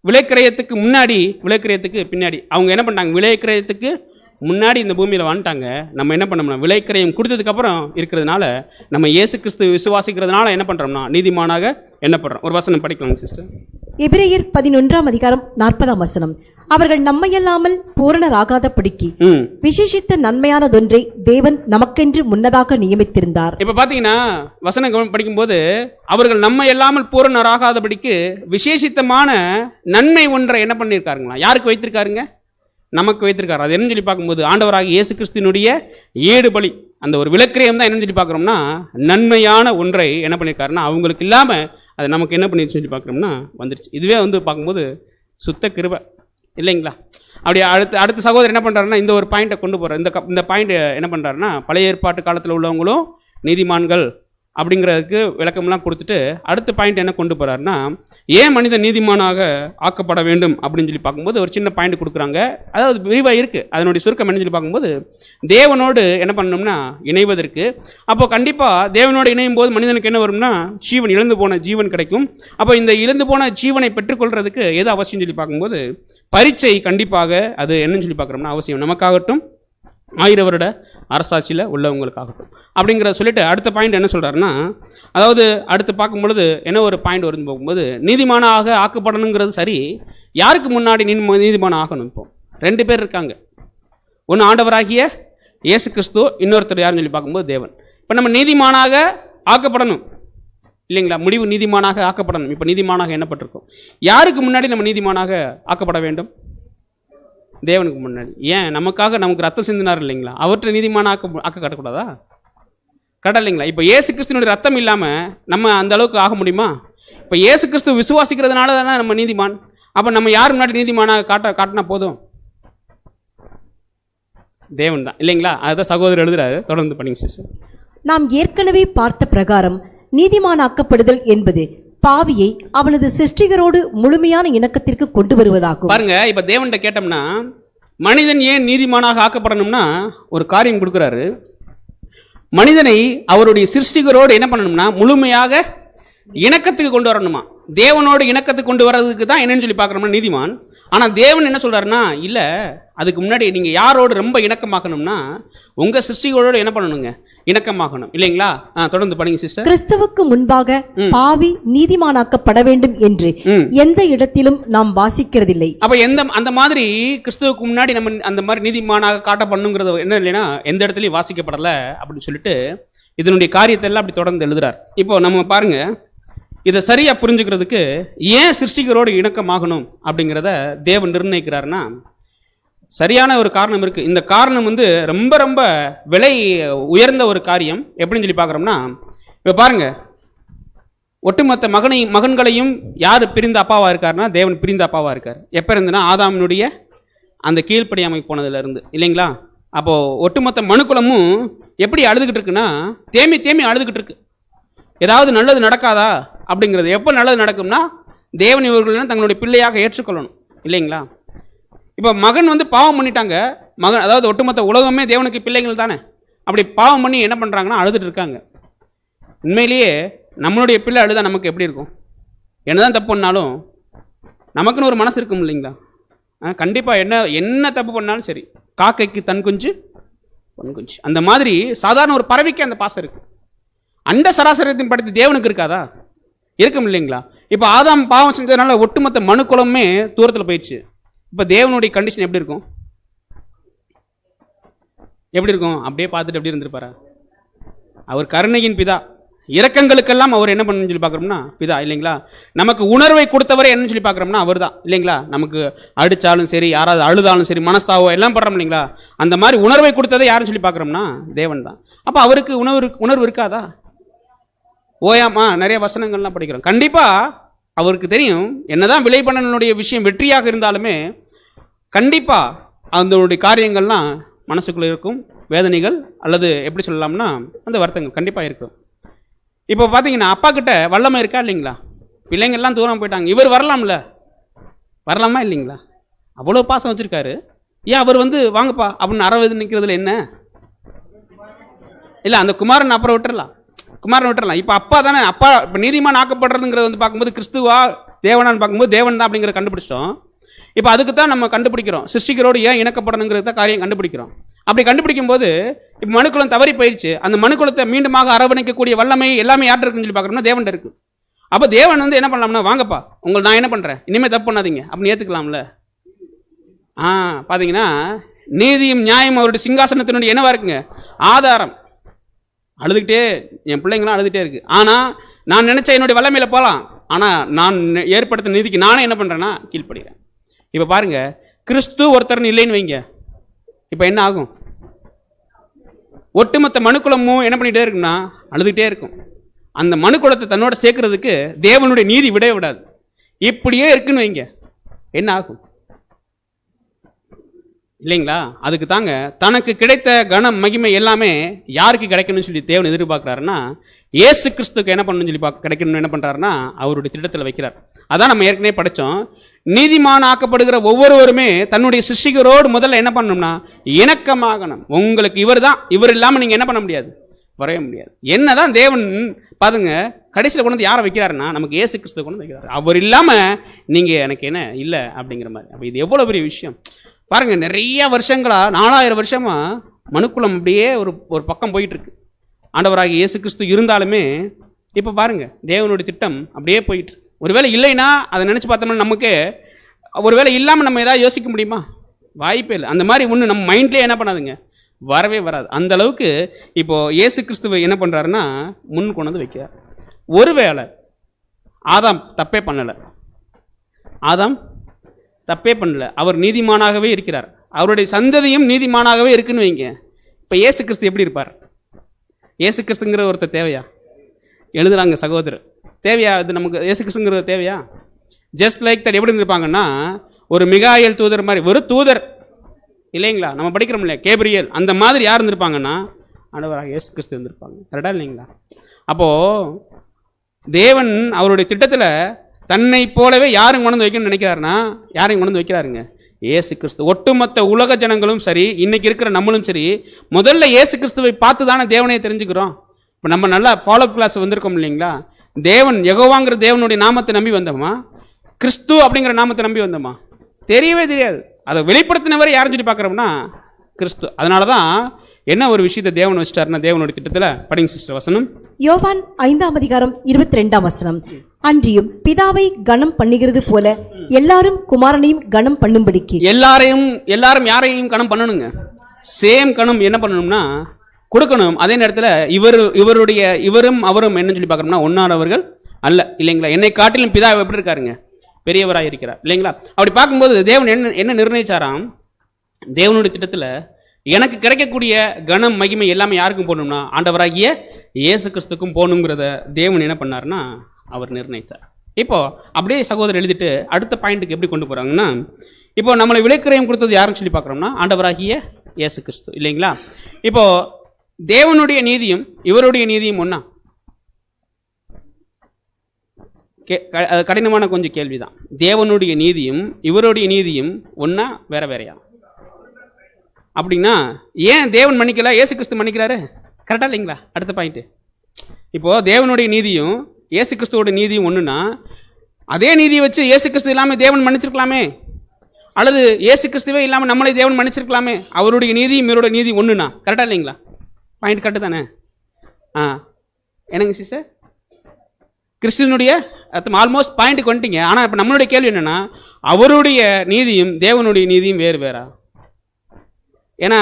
விலைக்கிரயத்துக்கு முன்னாடி விலைக்கிரயத்துக்கு பின்னாடி அவங்க என்ன பண்ணாங்க, விலைக்கிரயத்துக்கு முன்னாடி இந்த பூமியில் வந்துட்டாங்க. நம்ம என்ன பண்ணோம்னா விலைக்கிரயம் கொடுத்ததுக்கு அப்புறம் இருக்கிறதுனால நம்ம இயேசு கிறிஸ்து விசுவாசிக்கிறதுனால என்ன பண்றோம்னா நீதிமானாக எண்ணப்படுறோம். ஒரு வசனம் படிக்கலாம் சிஸ்டர். எபிரேயர் 11:40 அவர்கள் நம்மையல்லாமல் பூரணராகாதபடிக்கு விசேஷித்த நன்மையானதொன்றை தேவன் நமக்கென்று முன்னதாக நியமித்திருந்தார். இப்ப பாத்தீங்கன்னா வசனம் படிக்கும்போது அவர்கள் நம்ம இல்லாமல் பூரணராகாதபடிக்கு விசேஷித்தமான நன்மை ஒன்றை என்ன பண்ணியிருக்காருங்களா, யாருக்கு வைத்திருக்காருங்க, நமக்கு வைத்திருக்காரு. அது என்னன்னு சொல்லி பார்க்கும்போது ஆண்டவராக இயேசு கிறிஸ்துவினுடைய ஈடு பலி, அந்த ஒரு விலைக்கிரயம் தான் என்னன்னு சொல்லி பார்க்குறோம்னா நன்மையான ஒன்றை என்ன பண்ணியிருக்காருன்னா அவங்களுக்கு இல்லாம அது நமக்கு என்ன பண்ணிருச்சு சொல்லி பார்க்குறோம்னா வந்துருச்சு. இதுவே பார்க்கும்போது சுத்த கிருபை இல்லைங்களா. அப்படி அடுத்த சகோதரர் என்ன பண்றாருன்னா இந்த ஒரு பாயிண்டை கொண்டு போறாரு. இந்த பாயிண்ட் என்ன பண்றாருன்னா பழைய ஏற்பாட்டு காலத்தில் உள்ளவங்களும் நீதிமான்கள் அப்படிங்கிறதுக்கு விளக்கம்லாம் கொடுத்துட்டு அடுத்த பாயிண்ட் என்ன கொண்டு போறாருன்னா ஏன் மனிதன் நீதிமானாக ஆக்கப்பட வேண்டும் அப்படின்னு சொல்லி பார்க்கும்போது ஒரு சின்ன பாயிண்ட் கொடுக்குறாங்க. அதாவது விரிவாக இருக்கு, அதனுடைய சுருக்கம் என்ன சொல்லி பார்க்கும்போது தேவனோடு என்ன பண்ணணும்னா இணைவதற்கு. அப்போ கண்டிப்பா தேவனோடு இணையும் போது மனிதனுக்கு என்ன வரும்னா ஜீவன், இழந்து போன ஜீவன் கிடைக்கும். அப்போ இந்த இழந்து போன ஜீவனை பெற்றுக்கொள்றதுக்கு எது அவசியம் சொல்லி பார்க்கும்போது பரீட்சை கண்டிப்பாக அது என்னன்னு சொல்லி பார்க்குறோம்னா அவசியம், நமக்காகட்டும் 1000 வருட அரசாட்சியில் உள்ளவங்களுக்காகட்டும் அப்படிங்கிறத சொல்லிட்டு அடுத்த பாயிண்ட் என்ன சொல்றாருன்னா, அதாவது அடுத்து பார்க்கும் பொழுது என்ன ஒரு பாயிண்ட் வரும் போகும்போது நீதிமானாக ஆக்கப்படணுங்கிறது சரி, யாருக்கு முன்னாடி நீதிமான ஆகணும்? இப்போ 2 பேர் இருக்காங்க, ஒன்று ஆண்டவராகிய இயேசு கிறிஸ்து, இன்னொருத்தர் யாருன்னு சொல்லி பார்க்கும்போது தேவன். இப்போ நம்ம நீதிமானாக ஆக்கப்படணும் இல்லைங்களா, முடிவு நீதிமானாக ஆக்கப்படணும். இப்போ நீதிமானாக எண்ணப்பட்டிருக்கோம். யாருக்கு முன்னாடி நம்ம நீதிமானாக ஆக்கப்பட வேண்டும்? தேவனுக்கு முன்னாடி. ஏன்? நமக்கு ரத்தம் சிந்தினார் இல்லைங்களா, அவற்றை நீதிமான ஆக்க காட்டக்கூடாதா? கடலைங்களா. இப்போ இயேசு கிறிஸ்துனுடைய ரத்தம் இல்லாம நம்ம அந்த அளவுக்கு ஆக முடியுமா? இப்போ இயேசு கிறிஸ்து விசுவாசிக்கிறதுனால தானே நம்ம நீதிமான். அப்ப நம்ம யார் முன்னாடி நீதிமானாக காட்டினா போதும்? தேவன் தான் இல்லைங்களா. அதுதான் சகோதரர் எழுதுறாரு, தொடர்ந்து படிங்க சிஸ்டர். நாம் ஏற்கனவே பார்த்த பிரகாரம் நீதிமானாக்கப்படுதல் என்பது பாவியை அவனது சிருஷ்டிகரோடு முழுமையான இணக்கத்திற்கு கொண்டு வருவதாகும். பாருங்க, இப்ப தேவன்கிட்ட கேட்டோம்னா மனிதன் ஏன் நீதிமானாக ஆக்கப்படணும்னா ஒரு காரியம் கொடுக்கிறாரு. மனிதனை அவருடைய சிருஷ்டிகரோடு என்ன பண்ணணும்னா முழுமையாக இணக்கத்துக்கு கொண்டு வரணுமா. தேவனோடு இணக்கத்துக்கு கொண்டு வர்றதுக்கு தான் என்னன்னு சொல்லி பார்க்கணும்னா நீதிமான். ஆனா தேவன் என்ன சொல்றாருன்னா இல்ல, அதுக்கு முன்னாடி நீங்க யாரோடு ரொம்ப இணக்கமாக்கணும்னா உங்க சிருஷ்டிகளோடு என்ன பண்ணணுங்க, இணக்கமாகணும் இல்லைங்களா. தொடர்ந்து படிங்க சிஸ்டர். கிறிஸ்துவுக்கு முன்பாக பாவி நீதிமானாக்கப்பட வேண்டும் என்று எந்த இடத்திலும் நாம் வாசிக்கிறதில்லை. அப்ப அந்த மாதிரி கிறிஸ்துவுக்கு முன்னாடி நம்ம அந்த மாதிரி நீதிமானாக காட்டப்படணுங்கிறது என்ன இல்லைன்னா எந்த இடத்துலயும் வாசிக்கப்படல அப்படின்னு சொல்லிட்டு இதனுடைய காரியத்தை எல்லாம் அப்படி தொடர்ந்து எழுதுறார். இப்போ நம்ம பாருங்க, இதை சரியா புரிஞ்சுக்கிறதுக்கு ஏன் சிருஷ்டிகரோடு இணக்கமாகணும் அப்படிங்கிறத தேவன் நிர்ணயிக்கிறாருன்னா சரியான ஒரு காரணம் இருக்கு. இந்த காரணம் ரொம்ப ரொம்ப விலை உயர்ந்த ஒரு காரியம். எப்படின்னு சொல்லி பார்க்குறோம்னா இப்போ பாருங்க, ஒட்டுமொத்த மகன்களையும் யார் பிரிந்த அப்பாவா இருக்காருன்னா தேவன் பிரிந்த அப்பாவா இருக்கார். எப்ப இருந்துன்னா ஆதாமினுடைய அந்த கீழ்ப்படியாமை போனதுல இருந்து இல்லைங்களா. அப்போ ஒட்டுமொத்த மனுக்குலமும் எப்படி அழுதுகிட்டு இருக்குன்னா தேமி அழுதுகிட்டு இருக்கு. ஏதாவது நல்லது நடக்காதா அப்படிங்கிறது. எப்போ நல்லது நடக்கும்னா தேவன் இவர்கள் தங்களுடைய பிள்ளையாக ஏற்றுக்கொள்ளணும் இல்லைங்களா. இப்போ மகன் பாவம் பண்ணிட்டாங்க. மகன் அதாவது ஒட்டுமொத்த உலகமே தேவனுக்கு பிள்ளைகள் தானே. அப்படி பாவம் பண்ணி என்ன பண்ணுறாங்கன்னா அழுதுட்டு இருக்காங்க. உண்மையிலேயே நம்மளுடைய பிள்ளை அழுதா நமக்கு எப்படி இருக்கும்? என்னதான் தப்பு பண்ணாலும் நமக்குன்னு ஒரு மனசு இருக்கும் இல்லைங்களா. கண்டிப்பாக என்ன தப்பு பண்ணாலும் சரி, காக்கைக்கு தன் குஞ்சு பொன் குஞ்சு, அந்த மாதிரி சாதாரண ஒரு பறவைக்கு அந்த பாசம் இருக்கு. அண்ட சராசரத்தின் படுத்தி தேவனுக்கு இருக்காதா? இருக்கும் இல்லைங்களா. இப்போ ஆதாம் பாவம் செஞ்சதுனால ஒட்டுமொத்த மனுக்குலமே தூரத்தில் போயிடுச்சு. இப்போ தேவனுடைய கண்டிஷன் எப்படி இருக்கும்? எப்படி இருக்கும்? அப்படியே பார்த்துட்டு எப்படி இருந்திருப்பாரா? அவர் கருணையின் பிதா, இரக்கங்களுக்கெல்லாம் அவர் என்ன பண்ணணும்னு சொல்லி பார்க்குறோம்னா பிதா இல்லைங்களா? நமக்கு உணர்வை கொடுத்தவரை என்னன்னு சொல்லி பார்க்குறோம்னா அவர் தான் இல்லைங்களா? நமக்கு அடித்தாலும் சரி, யாராவது அழுதாலும் சரி, மனஸ்தாவோ எல்லாம் படுறோம் இல்லைங்களா? அந்த மாதிரி உணர்வை கொடுத்ததை யாருன்னு சொல்லி பார்க்குறோம்னா தேவன் தான். அப்போ அவருக்கு உணர்வு இருக்காதா? ஓயாமா நிறைய வசனங்கள்லாம் படிக்கிறோம். கண்டிப்பாக அவருக்கு தெரியும் என்னதான் விளைபண்ணனுடைய விஷயம் வெற்றியாக இருந்தாலுமே கண்டிப்பாக அதனுடைய காரியங்கள்லாம் மனசுக்குள்ளே இருக்கும். வேதனைகள் அல்லது எப்படி சொல்லலாம்னா அந்த வருத்தங்கள் கண்டிப்பாக இருக்கும். இப்போ பார்த்தீங்கன்னா அப்பா கிட்ட வல்லமை இருக்கா இல்லைங்களா? பிள்ளைங்கள்லாம் தூரம் போயிட்டாங்க, இவர் வரலாம்ல, வரலாமா இல்லைங்களா? அவ்வளோ பாசம் வச்சுருக்காரு. ஏன் அவர் வாங்கப்பா அப்படின்னு அறவது நிற்கிறதுல என்ன இல்லை? அந்த குமாரன் அப்புறம் விட்டுறலாம், குமாரன் விட்டுறலாம். இப்போ அப்பா தானே, அப்பா இப்போ நீதிமான் ஆக்கப்படுறதுங்கிறது பார்க்கும்போது கிறிஸ்துவா தேவனான்னு பார்க்கும்போது தேவன் தான் அப்படிங்கிறத கண்டுபிடிச்சிட்டோம். இப்போ அதுக்கு தான் நம்ம கண்டுபிடிக்கிறோம், சிருஷ்டிகரோடு ஏன் இணக்கப்படணுங்கிறது தான் காரியம் கண்டுபிடிக்கிறோம். அப்படி கண்டுபிடிக்கும் போது இப்போ மனுக்குலம் தவறி போயிடுச்சு. அந்த மனுக்குலத்தை மீண்டுமாக அரவணைக்கக்கூடிய வல்லமை எல்லாமே யார்கிட்ட இருக்குன்னு சொல்லி பார்க்குறோம்னா தேவன் இருக்கு. அப்போ தேவன் என்ன பண்ணலாம்னா, வாங்கப்பா உங்களுக்கு நான் என்ன பண்ணுறேன், இனிமேல் தப்பு பண்ணாதீங்க அப்படின்னு ஏற்றுக்கலாம்ல. பார்த்தீங்கன்னா நீதியும் நியாயம் அவருடைய சிங்காசனத்தினுடைய என்னவா இருக்குங்க? ஆதாரம். அழுதுகிட்டே என் பிள்ளைங்களாம் அழுதுகிட்டே இருக்கு. ஆனால் நான் நினைச்ச என்னுடைய வல்லமையில போகலாம், ஆனால் நான் ஏற்படுத்த நீதிக்கு நானே என்ன பண்ணுறேன்னா கீழ்ப்படுகிறேன். இப்போ பாருங்க, கிறிஸ்து ஒருத்தர்னு இல்லைன்னு வைங்க, இப்போ என்ன ஆகும்? ஒட்டுமொத்த மனுக்குலமும் என்ன பண்ணிட்டே இருக்குன்னா அழுதுகிட்டே இருக்கும். அந்த மனுக்குலத்தை தன்னோட சேர்க்கறதுக்கு தேவனுடைய நீதி விடவே விடாது. இப்படியே இருக்குன்னு வைங்க, என்ன ஆகும் இல்லைங்களா? அதுக்கு தாங்க தனக்கு கிடைத்த கனம் மகிமை எல்லாமே யாருக்கு கிடைக்கணும்னு சொல்லி தேவன் எதிர்பார்க்கிறாருன்னா இயேசு கிறிஸ்துக்கு என்ன பண்ணணும்னு சொல்லி கிடைக்கணும்னு என்ன பண்றாருன்னா அவருடைய திட்டத்தில் வைக்கிறார். அதான் நம்ம ஏற்கனவே படித்தோம். நீதிமான் ஆக்கப்படுகிற ஒவ்வொருவருமே தன்னுடைய சிருஷ்டிகரோடு முதல்ல என்ன பண்ணணும்னா இணக்கமாகணும். உங்களுக்கு இவர் தான், இவர் இல்லாமல் நீங்கள் என்ன பண்ண முடியாது, வரைய முடியாது. என்னதான் தேவன் பாருங்க கடைசியில் கொண்டு வந்து யாரை வைக்கிறாருன்னா நமக்கு இயேசு கிறிஸ்துவை கொண்டு வந்து வைக்கிறாரு. அவர் இல்லாமல் நீங்கள் எனக்கு என்ன இல்லை அப்படிங்கிற மாதிரி. அப்போ இது எவ்வளோ பெரிய விஷயம் பாருங்க. நிறைய வருஷங்களா 4000 வருஷமா மனுக்குலம் அப்படியே ஒரு பக்கம் போயிட்டு இருக்கு. ஆண்டவராகிய இயேசு கிறிஸ்து இருந்தாலுமே இப்போ பாருங்க தேவனுடைய திட்டம் அப்படியே போயிட்டு. ஒருவேளை இல்லைன்னா அதை நினச்சி பார்த்தோம்னா நமக்கு ஒருவேளை இல்லாமல் நம்ம ஏதாவது யோசிக்க முடியுமா? வாய்ப்பே இல்லை. அந்த மாதிரி ஒன்று நம்ம மைண்ட்லேயே என்ன பண்ணாதுங்க, வரவே வராது. அந்த அளவுக்கு இப்போ இயேசு கிறிஸ்துவை என்ன பண்ணுறாருன்னா முன் கொண்டு வந்து வைக்கிறார். ஒருவேளை ஆதாம் தப்பே பண்ணலை, ஆதாம் தப்பே பண்ணல, அவர் நீதிமானாகவே இருக்கிறார், அவருடைய சந்ததியும் நீதிமானாகவே இருக்குன்னு வைங்க. இப்போ இயேசு கிறிஸ்து எப்படி இருப்பார்? இயேசு கிறிஸ்துங்கிற ஒருத்தர் தேவையா? எழுதுறாங்க சகோதரர், தேவையா? இது நமக்கு இயேசு கிறிஸ்துங்கிற தேவையா? ஜஸ்ட் லைக் தட் எப்படி இருந்திருப்பாங்கன்னா ஒரு மிகாயல் தூதர் மாதிரி, ஒரு தூதர் இல்லைங்களா? நம்ம படிக்கிறோம் இல்லையா கேப்ரியல், அந்த மாதிரி யார் இருந்திருப்பாங்கன்னா ஆண்டவராக இயேசு கிறிஸ்து இருந்திருப்பாங்க. கரெக்டா இல்லைங்களா? அப்போது தேவன் அவருடைய திட்டத்தில் தன்னை போலவே யாரும் கொண்டு வைக்கணும்னு நினைக்கிறாருன்னா யாரையும் கொண்டு வைக்கிறாருங்க, இயேசு கிறிஸ்து. ஒட்டுமொத்த உலக ஜனங்களும் சரி, இன்னைக்கு இருக்கிற நம்மளும் சரி, முதல்ல இயேசு கிறிஸ்துவை பார்த்து தானே தேவனையை தெரிஞ்சுக்கிறோம். இப்போ நம்ம நல்லா ஃபாலோ கிளாஸ் வந்திருக்கோம் இல்லைங்களா? தேவன் யெகோவாங்கிற தேவனுடைய நாமத்தை நம்பி வந்தோமா, கிறிஸ்து அப்படிங்கிற நாமத்தை நம்பி வந்தோமா? தெரியவே தெரியாது. அதை வெளிப்படுத்தினவரை யாரும் சொல்லி பார்க்குறோம்னா கிறிஸ்து. அதனால தான் என்ன ஒரு விஷயத்தை தேவன் வச்சிட்டாருன்னா தேவனுடைய திட்டத்தில் படிங்க சிஸ்டர் வசனம். யோவான் 5:22 அன்றியும் பிதாவை கனம் பண்ணுகிறது போல எல்லாரும் குமாரனையும் கனம் பண்ணும்படிக்கு. எல்லாரும் யாரையும் கனம் பண்ணணுங்க, சேம் கனம் என்ன பண்ணணும்னா கொடுக்கணும். அதே நேரத்தில் இவரும் அவரும் என்ன சொல்லி பார்க்கணும்னா ஒன்னானவர்கள் அல்ல இல்லைங்களா? என்னை காட்டிலும் பிதா எப்படி இருக்காருங்க, பெரியவராக இருக்கிறார் இல்லைங்களா? அப்படி பார்க்கும்போது தேவன் என்ன நிர்ணயிச்சாராம், தேவனுடைய திட்டத்தில் எனக்கு கிடைக்கக்கூடிய கனம் மகிமை எல்லாமே யாருக்கும் போகணும்னா ஆண்டவராகிய இயேசு கிறிஸ்துக்கும் போகணுங்கிறத தேவன் என்ன பண்ணார்னா அவர் நிர்ணயித்தார். இப்போ அப்படியே சகோதரர் எழுதிட்டு அடுத்த பாயிண்ட்டுக்கு எப்படி கொண்டு போறாங்கன்னா, இப்போ நம்மளை விலைக்கிரயம் கொடுத்தது யாருன்னு சொல்லி பார்க்குறோம்னா ஆண்டவராகிய இயேசு கிறிஸ்து இல்லைங்களா? இப்போ தேவனுடைய நீதியும் இவருடைய நீதியும் ஒன்னா? கடினமான கொஞ்சம் கேள்விதான். தேவனுடைய நீதியும் இவருடைய நீதியும் ஒன்னா வேற வேறையா? அப்படின்னா ஏன் தேவன் மன்னிக்கல, இயேசு கிறிஸ்து மன்னிக்கிறாரு? கரெக்டா இல்லைங்களா? அடுத்த பாயிண்ட். இப்போ தேவனுடைய நீதியும் இயேசு கிறிஸ்துவோட நீதியும் ஒண்ணுன்னா அதே நீதியை வச்சு இயேசு கிறிஸ்து இல்லாமல் தேவன் மன்னிச்சிருக்கலாமே, அல்லது இயேசு கிறிஸ்துவே இல்லாமல் நம்மளே தேவன் மன்னிச்சிருக்கலாமே. அவருடைய நீதியும் இவருடைய நீதி ஒண்ணுன்னா கரெக்டா இல்லைங்களா? பாயிண்ட் கரெக்டு தானே? என்னங்க சிஸ்டர், கிறிஸ்துவனுடைய ஆல்மோஸ்ட் பாயிண்ட்டுக்கு வந்துட்டீங்க. ஆனால் இப்போ நம்மளுடைய கேள்வி என்னன்னா அவருடைய நீதியும் தேவனுடைய நீதியும் வேறு வேறா? ஏன்னா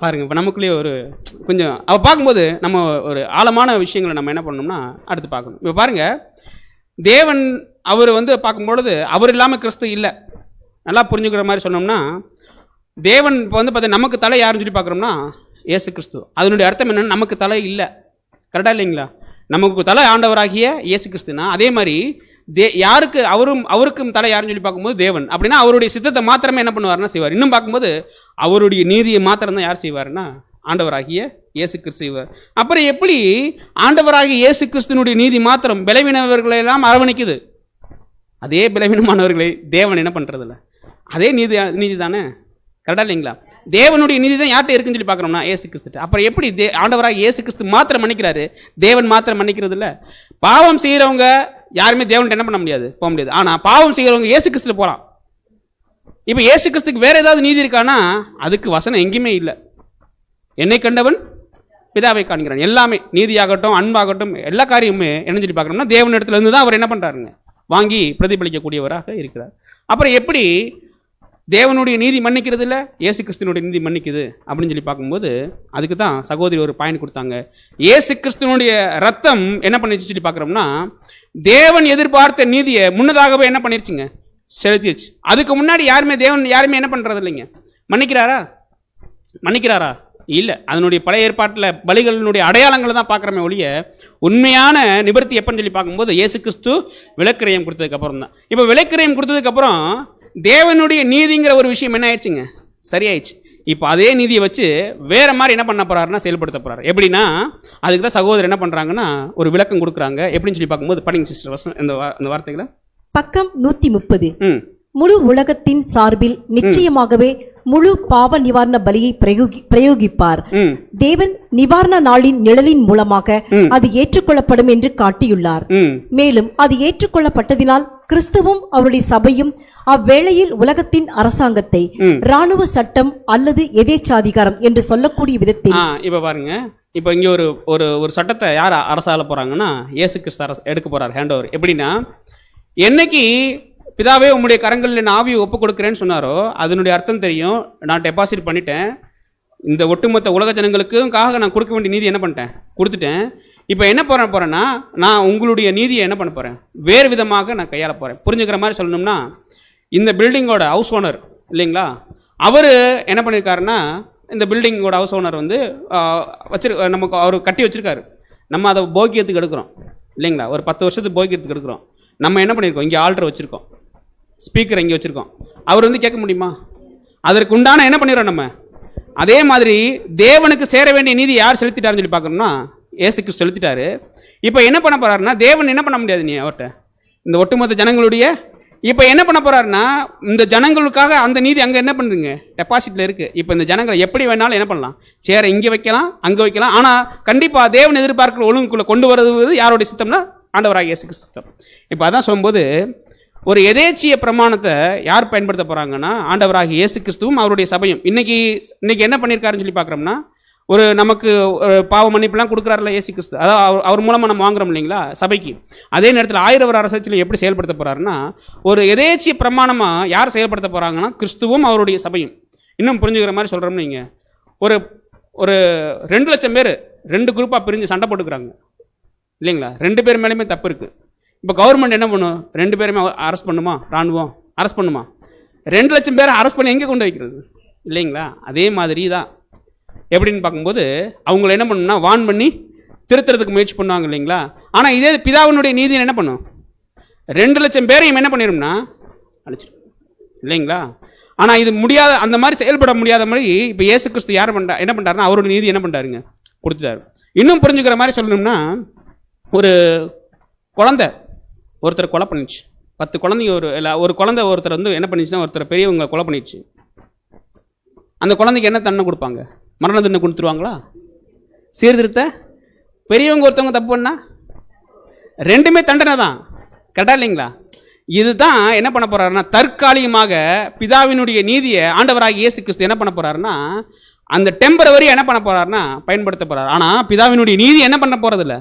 பாருங்க, இப்போ நமக்குள்ளேயே ஒரு கொஞ்சம் அவ பார்க்கும்போது நம்ம ஒரு ஆழமான விஷயங்களை நம்ம என்ன பண்ணணும்னா அடுத்து பார்க்கணும். இப்போ பாருங்க, தேவன் அவர் பார்க்கும்பொழுது அவர் இல்லாமல் கிறிஸ்து இல்லை. நல்லா புரிஞ்சுக்கிற மாதிரி சொன்னோம்னா, தேவன் இப்போ பார்த்தீங்கன்னா நமக்கு தலை யாருன்னு சொல்லி பார்க்குறோம்னா இயேசு கிறிஸ்து. அதனுடைய அர்த்தம் என்னன்னா நமக்கு தலை இல்லை. கரெக்டாக இல்லைங்களா? நமக்கு தலை ஆண்டவராகிய இயேசு கிறிஸ்துனா, அதே மாதிரி யாருக்கு அவருக்கும் தலை யாருன்னு சொல்லி பார்க்கும்போது தேவன். அப்படின்னா அவருடைய சித்தத்தை மாத்திரமே என்ன பண்ணுவாருன்னா செய்வார். இன்னும் பார்க்கும்போது அவருடைய நீதியை மாத்திரம் தான் யார் செய்வாருன்னா ஆண்டவராகிய இயேசு கிறிஸ்து செய்வார். அப்புறம் எப்படி ஆண்டவராகிய இயேசு கிறிஸ்துனுடைய நீதி மாத்திரம் பலவீனவர்களை எல்லாம் அரவணைக்குது, அதே பலவீனமானவர்களை தேவன் என்ன பண்றதில்ல? அதே நீதி தானே. கரெக்டா இல்லைங்களா? தேவனுடைய நீதி தான் யார்கிட்ட இருக்குன்னு சொல்லி பார்க்குறோம்னா இயேசு கிறிஸ்து. அப்புறம் எப்படி ஆண்டவராக இயேசு கிறிஸ்து மாத்திரம் மன்னிக்கிறாரு, தேவன் மாத்திரம் மன்னிக்கிறது இல்லை? பாவம் செய்கிறவங்க யாருமே தேவன்கிட்ட என்ன பண்ண முடியாது, போக முடியாது. ஆனால் பாவம் செய்கிறவங்க இயேசு கிறிஸ்துல போகலாம். இப்போ இயேசு கிறிஸ்துக்கு வேற ஏதாவது நீதி இருக்கானா அதுக்கு வசனம் எங்கேயுமே இல்லை. என்னை கண்டவன் பிதாவை காண்கிறான். எல்லாமே நீதியாகட்டும் அன்பாகட்டும் எல்லா காரியமுமே என்ன சொல்லி பார்க்குறோம்னா தேவன் இடத்துல இருந்து தான் அவர் என்ன பண்ணுறாருங்க வாங்கி பிரதிபலிக்கக்கூடியவராக இருக்கிறார். அப்புறம் எப்படி தேவனுடைய நீதி மன்னிக்கிறது இல்லை, இயேசு கிறிஸ்துவனுடைய நீதி மன்னிக்குது அப்படின்னு சொல்லி பார்க்கும்போது அதுக்கு தான் சகோதரி ஒரு பாயிண்ட் கொடுத்தாங்க. இயேசு கிறிஸ்துவனுடைய ரத்தம் என்ன பண்ணிச்சு சொல்லி பார்க்குறோம்னா தேவன் எதிர்பார்த்த நீதியை முன்னதாகவே என்ன பண்ணிருச்சுங்க, செலுத்திடுச்சு. அதுக்கு முன்னாடி தேவன் யாருமே என்ன பண்றது இல்லைங்க, மன்னிக்கிறாரா இல்லை. அதனுடைய பழைய ஏற்பாட்டில் பலிகளினுடைய அடையாளங்களை தான் பார்க்குறமே ஒழிய உண்மையான நிவர்த்தி எப்பன்னு சொல்லி பார்க்கும்போது இயேசு கிறிஸ்து விலக்கிரயம் கொடுத்ததுக்கு அப்புறம் தான். இப்போ விலக்கிரயம் கொடுத்ததுக்கு அப்புறம் தேவனுடைய நீதிங்கிற ஒரு விஷயம் என்ன ஆயிடுச்சுங்க, சரியாயிடுச்சு. இப்போ அதே நீதியை வச்சு வேற மாதிரி என்ன பண்ண போறாருன்னா செயல்படுத்த போறாரு. எப்படின்னா அதுக்கு தான் சகோதரர் என்ன பண்றாங்கன்னா ஒரு விளக்கம் கொடுக்குறாங்க. எப்படின்னு சொல்லி பார்க்கும்போது படிங்க சிஸ்டர் இந்த வார்த்தைகளை. பக்கம் 130. முழு உலகத்தின் சார்பில் நிச்சயமாகவே முழு பாவ நிவாரண பலியை பிரயோகிப்பார். தேவன் நிவாரண நாளின் நிழலின் மூலமாக அது ஏற்றுக்கொள்ளப்படும் என்று காட்டியுள்ளார். மேலும் அது ஏற்றுக்கொள்ளப்பட்டதினால் கிறிஸ்துவும் அவருடைய சபையும் அவ்வேளையில் உலகத்தின் அரசாங்கத்தை ராணுவ சட்டம் அல்லது எதேச்சாதிகாரம் என்று சொல்லக்கூடிய விதத்தில் இப்ப பாருங்க, இப்ப இங்க ஒரு சட்டத்தை யார் அரசால போறாங்கன்னா இயேசு கிறிஸ்து எடுக்க போறார் ஹேண்ட் ஓவர். எப்படின்னா என்னைக்கு பிதாவே உங்களுடைய கரங்களில் நான் ஆவியை ஒப்பு கொடுக்குறேன்னு சொன்னாரோ அதனுடைய அர்த்தம் தெரியும். நான் டெபாசிட் பண்ணிட்டேன், இந்த ஒட்டுமொத்த உலக ஜனங்களுக்காக நான் கொடுக்க வேண்டிய நீதி என்ன பண்ணிட்டேன், கொடுத்துட்டேன். இப்போ என்ன போறேன்னா நான் உங்களுடைய நீதியை என்ன பண்ண போறேன், வேறு விதமாக நான் கையாள போறேன். புரிஞ்சுக்கிற மாதிரி சொல்லணும்னா இந்த பில்டிங்கோட ஹவுஸ் ஓனர் இல்லைங்களா, அவர் என்ன பண்ணியிருக்காருன்னா இந்த பில்டிங்கோட ஹவுஸ் ஓனர் நமக்கு அவர் கட்டி வச்சிருக்காரு. நம்ம அதை போக்கியத்துக்கு எடுக்கிறோம் இல்லைங்களா, ஒரு 10 வருஷத்துக்கு போக்கியத்துக்கு எடுக்கிறோம். நம்ம என்ன பண்ணியிருக்கோம், இங்கே ஆல்டர் வச்சிருக்கோம், ஸ்பீக்கர் இங்கே வச்சிருக்கோம். அவர் கேட்க முடியுமா? அதற்கு உண்டான என்ன பண்ணிடுறோம் நம்ம. அதே மாதிரி தேவனுக்கு சேர வேண்டிய நீதி யார் செலுத்திட்டாருன்னு சொல்லி பார்க்கணும்னா இயேசு கிறிஸ்து செலுத்திட்டாரு. இப்போ என்ன பண்ண போறாருன்னா தேவன் என்ன பண்ண முடியாது, நீ அவர்கிட்ட இந்த ஒட்டுமொத்த ஜனங்களுடைய இப்போ என்ன பண்ண போறாருன்னா இந்த ஜனங்களுக்காக அந்த நீதி அங்கே என்ன பண்ணுறீங்க டெபாசிட்ல இருக்கு. இப்போ இந்த ஜனங்களை எப்படி வேணாலும் என்ன பண்ணலாம், சேர இங்கே வைக்கலாம் அங்கே வைக்கலாம். ஆனால் கண்டிப்பாக தேவன் எதிர்பார்க்கிற ஒழுங்குக்குள்ள கொண்டு வருவது யாருடைய சித்தம்னா ஆண்டவராகிய இயேசு கிறிஸ்து சித்தம். இப்போ அதான் சொல்லும்போது ஒரு எதேச்சிய பிரமாணத்தை யார் பயன்படுத்த போறாங்கன்னா ஆண்டவராகிய இயேசு கிறிஸ்துவும் அவருடைய சபையும். இன்னைக்கு என்ன பண்ணியிருக்காருன்னு சொல்லி பார்க்குறோம்னா ஒரு நமக்கு பாவ மன்னிப்புலாம் கொடுக்குறாருல இயேசு கிறிஸ்து, அதாவது அவர் மூலமாக நம்ம வாங்குறோம் இல்லைங்களா சபைக்கு. அதே நேரத்தில் 1000 வருட அரசாட்சியில் எப்படி செயல்படுத்த போறாருன்னா ஒரு எதேச்சிய பிரமாணமாக யார் செயல்படுத்த போறாங்கன்னா கிறிஸ்துவும் அவருடைய சபையும். இன்னும் புரிஞ்சுக்கிற மாதிரி சொல்கிறோம்னு நீங்க ஒரு 2 லட்சம் பேர் 2 குரூப்பாக பிரிஞ்சு சண்டை போட்டுக்கிறாங்க இல்லைங்களா, 2 பேர் மேலேயுமே தப்பு இருக்குது. இப்போ கவர்மெண்ட் என்ன பண்ணும், 2 பேருமே அரெஸ்ட் பண்ணுமா, ராணுவம் அரெஸ்ட் பண்ணுமா? 2 லட்சம் பேரை அரெஸ்ட் பண்ணி எங்கே கொண்டு வைக்கிறது இல்லைங்களா? அதே மாதிரி தான் எப்படின்னு பார்க்கும்போது அவங்கள என்ன பண்ணணும்னா வான் பண்ணி திருத்துறதுக்கு முயற்சி பண்ணுவாங்க இல்லைங்களா. ஆனால் இதே பிதாவினுடைய நீதியை என்ன பண்ணும், 2 லட்சம் பேரையும் என்ன பண்ணிடும்னா அழிச்சிடும் இல்லைங்களா. ஆனால் இது முடியாத, அந்த மாதிரி செயல்பட முடியாத மாதிரி இப்போ இயேசு கிறிஸ்து என்ன பண்ணுறாருன்னா அவருடைய நீதி என்ன பண்ணுறாருங்க கொடுத்துட்டாரு. இன்னும் புரிஞ்சுக்கிற மாதிரி சொல்லணும்னா ஒரு குழந்தை ஒருத்தர் கொலை பண்ணிச்சு, 10 குழந்தைங்க ஒரு குழந்தை ஒருத்தர் என்ன பண்ணிச்சுன்னா ஒருத்தர் பெரியவங்க கொலை பண்ணிடுச்சு. அந்த குழந்தைக்கு என்ன தண்டனை கொடுப்பாங்க, மரண தண்டனை கொடுத்துருவாங்களா? சீர்திருத்த பெரியவங்க ஒருத்தவங்க தப்பு பண்ணா 2மே தண்டனை தான். கரெக்டா இல்லைங்களா? இதுதான் என்ன பண்ண போறாருன்னா தற்காலிகமாக பிதாவினுடைய நீதியை ஆண்டவராகிய இயேசு கிறிஸ்து என்ன பண்ண போறாருன்னா அந்த டெம்பரவரி என்ன பண்ண போறாருன்னா பயன்படுத்த போறாரு. ஆனா பிதாவினுடைய நீதி என்ன பண்ண போறதில்ல,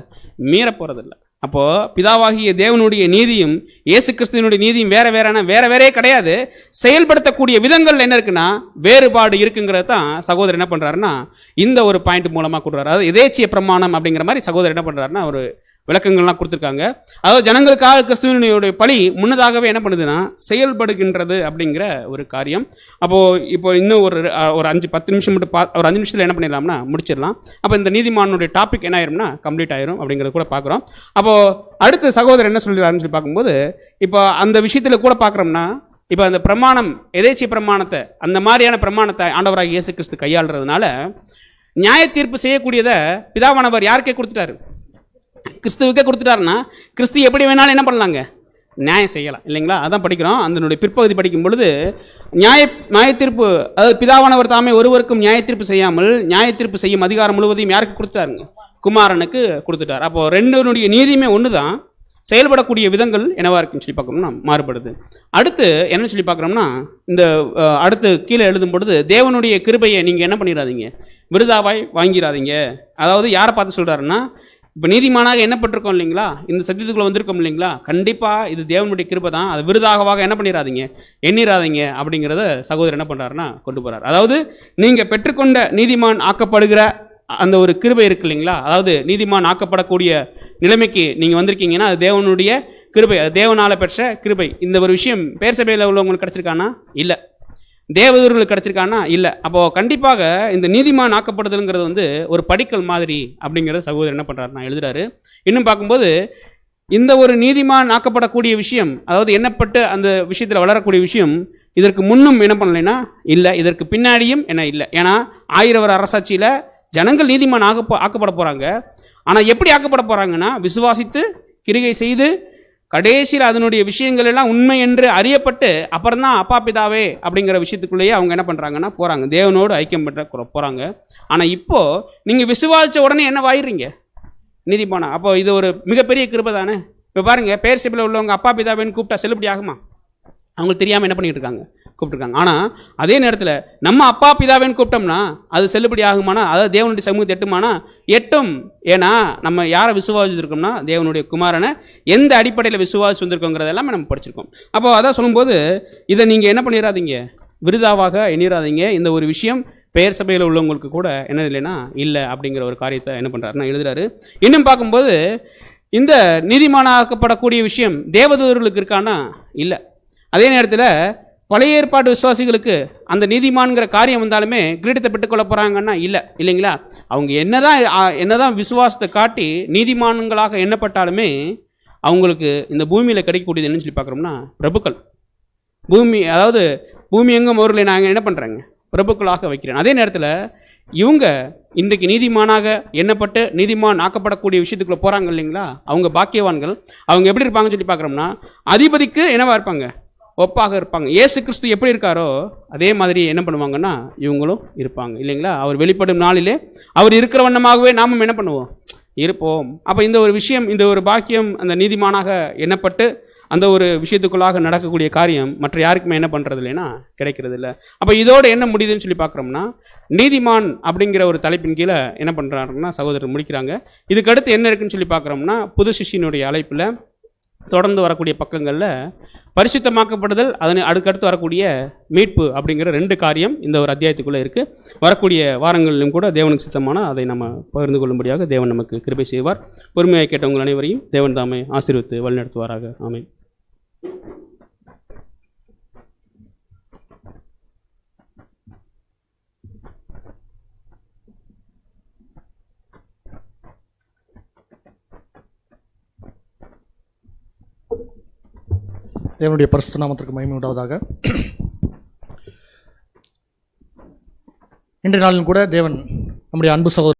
மீற போறதில்லை. அப்போ பிதாவாகிய தேவனுடைய நீதியும் இயேசு கிறிஸ்துவினுடைய நீதியும் வேறே கிடையாது. செயல்படுத்தக்கூடிய விதங்கள் என்ன இருக்குன்னா வேறுபாடு இருக்குங்கிறது தான் சகோதரர் என்ன பண்றாருன்னா இந்த ஒரு பாயிண்ட் மூலமா கொடுறாரு. அதாவது எதேச்சிய பிரமாணம் அப்படிங்கிற மாதிரி சகோதரர் என்ன பண்றாருன்னா ஒரு விளக்கங்கள்லாம் கொடுத்துருக்காங்க. அதாவது ஜனங்களுக்காக கிறிஸ்துவனுடைய பலி முன்னதாகவே என்ன பண்ணுதுன்னா செயல்படுகின்றது அப்படிங்கிற ஒரு காரியம். இப்போ இன்னும் ஒரு 5-10 நிமிஷம் மட்டும் ஒரு 5 நிமிஷத்தில் என்ன பண்ணிடலாம்னா முடிச்சிடலாம். அப்போ இந்த நீதிமானுடைய டாபிக் என்ன ஆயிரும்னா கம்ப்ளீட் ஆயிரும் அப்படிங்கிறத கூட பார்க்குறோம். அப்போ அடுத்து சகோதரர் என்ன சொல்லிடுறாருன்னு சொல்லி பார்க்கும்போது இப்போ அந்த விஷயத்தில் கூட பார்க்குறோம்னா இப்போ அந்த பிரமாணம் எதேச்சிய பிரமாணத்தை அந்த மாதிரியான பிரமாணத்தை ஆண்டவராக இயேசு கிறிஸ்து கையாளுறதுனால நியாய தீர்ப்பு செய்யக்கூடியதை பிதாவானவர் யாருக்கே கொடுத்துட்டாரு? கிறிஸ்துவுக்கே கொடுத்துட்டாருன்னா கிறிஸ்து எப்படி வேணாலும் என்ன பண்ணலாங்க நியாயம் செய்யலாம் இல்லைங்களா? அதான் படிக்கிறோம். அதனுடைய பிற்பகுதி படிக்கும் பொழுது நியாய தீர்ப்பு, அதாவது பிதாவானவர் தாமே ஒருவருக்கும் நியாய தீர்ப்பு செய்யாமல் நியாய தீர்ப்பு செய்யும் அதிகாரம் முழுவதையும் யாருக்கு கொடுத்தாருங்க? குமாரனுக்கு கொடுத்துட்டார். அப்போ ரெண்டுனுடைய நீதியுமே ஒன்று தான், செயல்படக்கூடிய விதங்கள் என்னவா இருக்குன்னு சொல்லி பார்க்கணும்னா மாறுபடுது. அடுத்து என்ன சொல்லி பார்க்குறோம்னா இந்த அடுத்து கீழே எழுதும் பொழுது தேவனுடைய கிருபையை நீங்கள் என்ன பண்ணிடாதீங்க, விருதாவாய் வாங்கிடாதீங்க. அதாவது யாரை பார்த்து சொல்கிறாருன்னா இப்போ நீதிமானாக எண்ணப்பட்டிருக்கோம் இல்லைங்களா, இந்த சத்தியத்துக்குள்ள வந்திருக்கோம் இல்லைங்களா, கண்டிப்பாக இது தேவனுடைய கிருபை தான், அது விருதாகவாக என்ன பண்ணிடாதீங்க, எண்ணிராதீங்க அப்படிங்கிறத சகோதரர் என்ன பண்ணுறாருன்னா கொண்டு போகிறார். அதாவது நீங்கள் பெற்றுக்கொண்ட நீதிமான் ஆக்கப்படுகிற அந்த ஒரு கிருபை இருக்கு இல்லைங்களா, அதாவது நீதிமான் ஆக்கப்படக்கூடிய நிலைமைக்கு நீங்கள் வந்திருக்கீங்கன்னா அது தேவனுடைய கிருபை, அது தேவனால் பெற்ற கிருபை. இந்த ஒரு விஷயம் பேர் சபையில் உள்ளவங்களுக்கு கிடச்சிருக்கானா? இல்லை. தேவதூர்களுக்கு கிடைச்சிருக்கானா? இல்லை. அப்போ கண்டிப்பாக இந்த நீதிமான் ஆக்கப்படுதல்ங்கிறது ஒரு படிக்கல் மாதிரி அப்படிங்கிறத சகோதரர் என்ன பண்றாருன்னா எழுதுறாரு. இன்னும் பார்க்கும்போது இந்த ஒரு நீதிமான் ஆக்கப்படக்கூடிய விஷயம், அதாவது எண்ணப்பட்டு அந்த விஷயத்தில் வளரக்கூடிய விஷயம் இதற்கு முன்னும் என்ன பண்ணலைன்னா இல்லை, இதற்கு பின்னாடியும் என்ன இல்லை. ஏன்னா 1000 வருட அரசாட்சியில் ஜனங்கள் நீதிமான் ஆக்கப்பட போறாங்க. ஆனால் எப்படி ஆக்கப்பட போறாங்கன்னா விசுவாசித்து கிரிகை செய்து கடைசியில் அதனுடைய விஷயங்கள் எல்லாம் உண்மை என்று அறியப்பட்டு அப்புறம் தான் அப்பா பிதாவே அப்படிங்கிற விஷயத்துக்குள்ளேயே அவங்க என்ன பண்ணுறாங்கன்னா போகிறாங்க, தேவனோடு ஐக்கியம் பண்ண போகிறாங்க. ஆனால் இப்போ நீங்கள் விசுவாசித்த உடனே என்ன வாயிடுறீங்க? நீதிமானா. அப்போ இது ஒரு மிகப்பெரிய கிருபை தானே. இப்போ பாருங்கள், பேர் சபையில் உள்ளவங்க அப்பா பிதாவேன்னு கூப்பிட்டா செல்லுபடி ஆகுமா? அவங்களுக்கு தெரியாமல் என்ன பண்ணிட்டு இருக்காங்க, கூப்பிட்டுருக்காங்க. ஆனால் அதே நேரத்தில் நம்ம அப்பா பிதாவேன்னு கூப்பிட்டோம்னா அது செல்லுபடி ஆகுமானா, அதாவது தேவனுடைய சமூகத்தை எட்டுமானா? எட்டும். ஏன்னா நம்ம யாரை விசுவாசிச்சிருக்கோம்னா தேவனுடைய குமாரனை எந்த அடிப்படையில் விசுவாசி வந்திருக்கோங்கிறது எல்லாமே நம்ம படிச்சிருக்கோம். அப்போ அதான் சொல்லும்போது இதை நீங்கள் என்ன பண்ணிடாதீங்க, விருதாவாக எண்ணிடாதீங்க. இந்த ஒரு விஷயம் பெயர் சபையில் உள்ளவங்களுக்கு கூட என்ன இல்லைன்னா இல்லை அப்படிங்கிற ஒரு காரியத்தை என்ன பண்ணுறாருன்னா எழுதுறாரு. இன்னும் பார்க்கும்போது இந்த நீதிமானாக்கப்படக்கூடிய விஷயம் தேவதூர்களுக்கு இருக்கானா? இல்லை. அதே நேரத்தில் பழைய ஏற்பாடு விசுவாசிகளுக்கு அந்த நீதிமான்கிற காரியம் வந்தாலுமே கிரீடத்தை பெற்றுக்கொள்ள போகிறாங்கன்னா இல்லை இல்லைங்களா? அவங்க என்னதான் விசுவாசத்தை காட்டி நீதிமான்களாக எண்ணப்பட்டாலுமே அவங்களுக்கு இந்த பூமியில் கிடைக்கக்கூடியது என்னன்னு சொல்லி பார்க்குறோம்னா பிரபுக்கள். அதாவது பூமி எங்கும் அவர்களை நாங்கள் என்ன பண்ணுறாங்க, பிரபுக்களாக வைக்கிறேன். அதே நேரத்தில் இவங்க இன்றைக்கு நீதிமானாக எண்ணப்பட்டு நீதிமான் ஆக்கப்படக்கூடிய விஷயத்துக்குள்ள போகிறாங்க இல்லைங்களா, அவங்க பாக்கியவான்கள். அவங்க எப்படி இருப்பாங்கன்னு சொல்லி பார்க்குறோம்னா அதிபதிக்கு என்னவா இருப்பாங்க, ஒப்பாக இருப்பாங்க. இயேசு கிறிஸ்து எப்படி இருக்காரோ அதே மாதிரி என்ன பண்ணுவாங்கன்னா இவங்களும் இருப்பாங்க இல்லைங்களா. அவர் வெளிப்படும் நாளிலே அவர் இருக்கிற வண்ணமாகவே நாமும் என்ன பண்ணுவோம், இருப்போம். அப்போ இந்த ஒரு விஷயம், இந்த ஒரு பாக்கியம் அந்த நீதிமானாக எண்ணப்பட்டு அந்த ஒரு விஷயத்துக்குள்ளாக நடக்கக்கூடிய காரியம் மற்ற யாருக்குமே என்ன பண்ணுறது இல்லைன்னா கிடைக்கிறது இல்லை. அப்போ இதோடு என்ன முடியுதுன்னு சொல்லி பார்க்குறோம்னா நீதிமான் அப்படிங்கிற ஒரு தலைப்பின் கீழே என்ன பண்ணுறாங்கன்னா சகோதரர் முடிக்கிறாங்க. இதுக்கு அடுத்து என்ன இருக்குன்னு சொல்லி பார்க்குறோம்னா புது சிஷ்யனுடைய அழைப்பில் தொடர்ந்து வரக்கூடிய பக்கங்களில் பரிசுத்தமாக்கப்படுதல், அடுக்கடுத்து வரக்கூடிய மீட்பு அப்படிங்கிற 2 காரியம் இந்த ஒரு அத்தியாயத்துக்குள்ளே இருக்குது. வரக்கூடிய வாரங்களிலும் கூட தேவனுக்கு சித்தமான அதை நம்ம பகிர்ந்து கொள்ளும்படியாக தேவன் நமக்கு கிருபை செய்வார். பொறுமையாக கேட்டவங்கள் அனைவரையும் தேவன் தாமே ஆசீர்வதித்து வழிநடத்துவாராக. ஆமென். தேவனுடைய பரிசுத்த நாமத்திற்கு மகிமை உண்டாவதாக. இன்றைய நாளிலும் கூட தேவன் நம்முடைய அன்பு சகோதரர்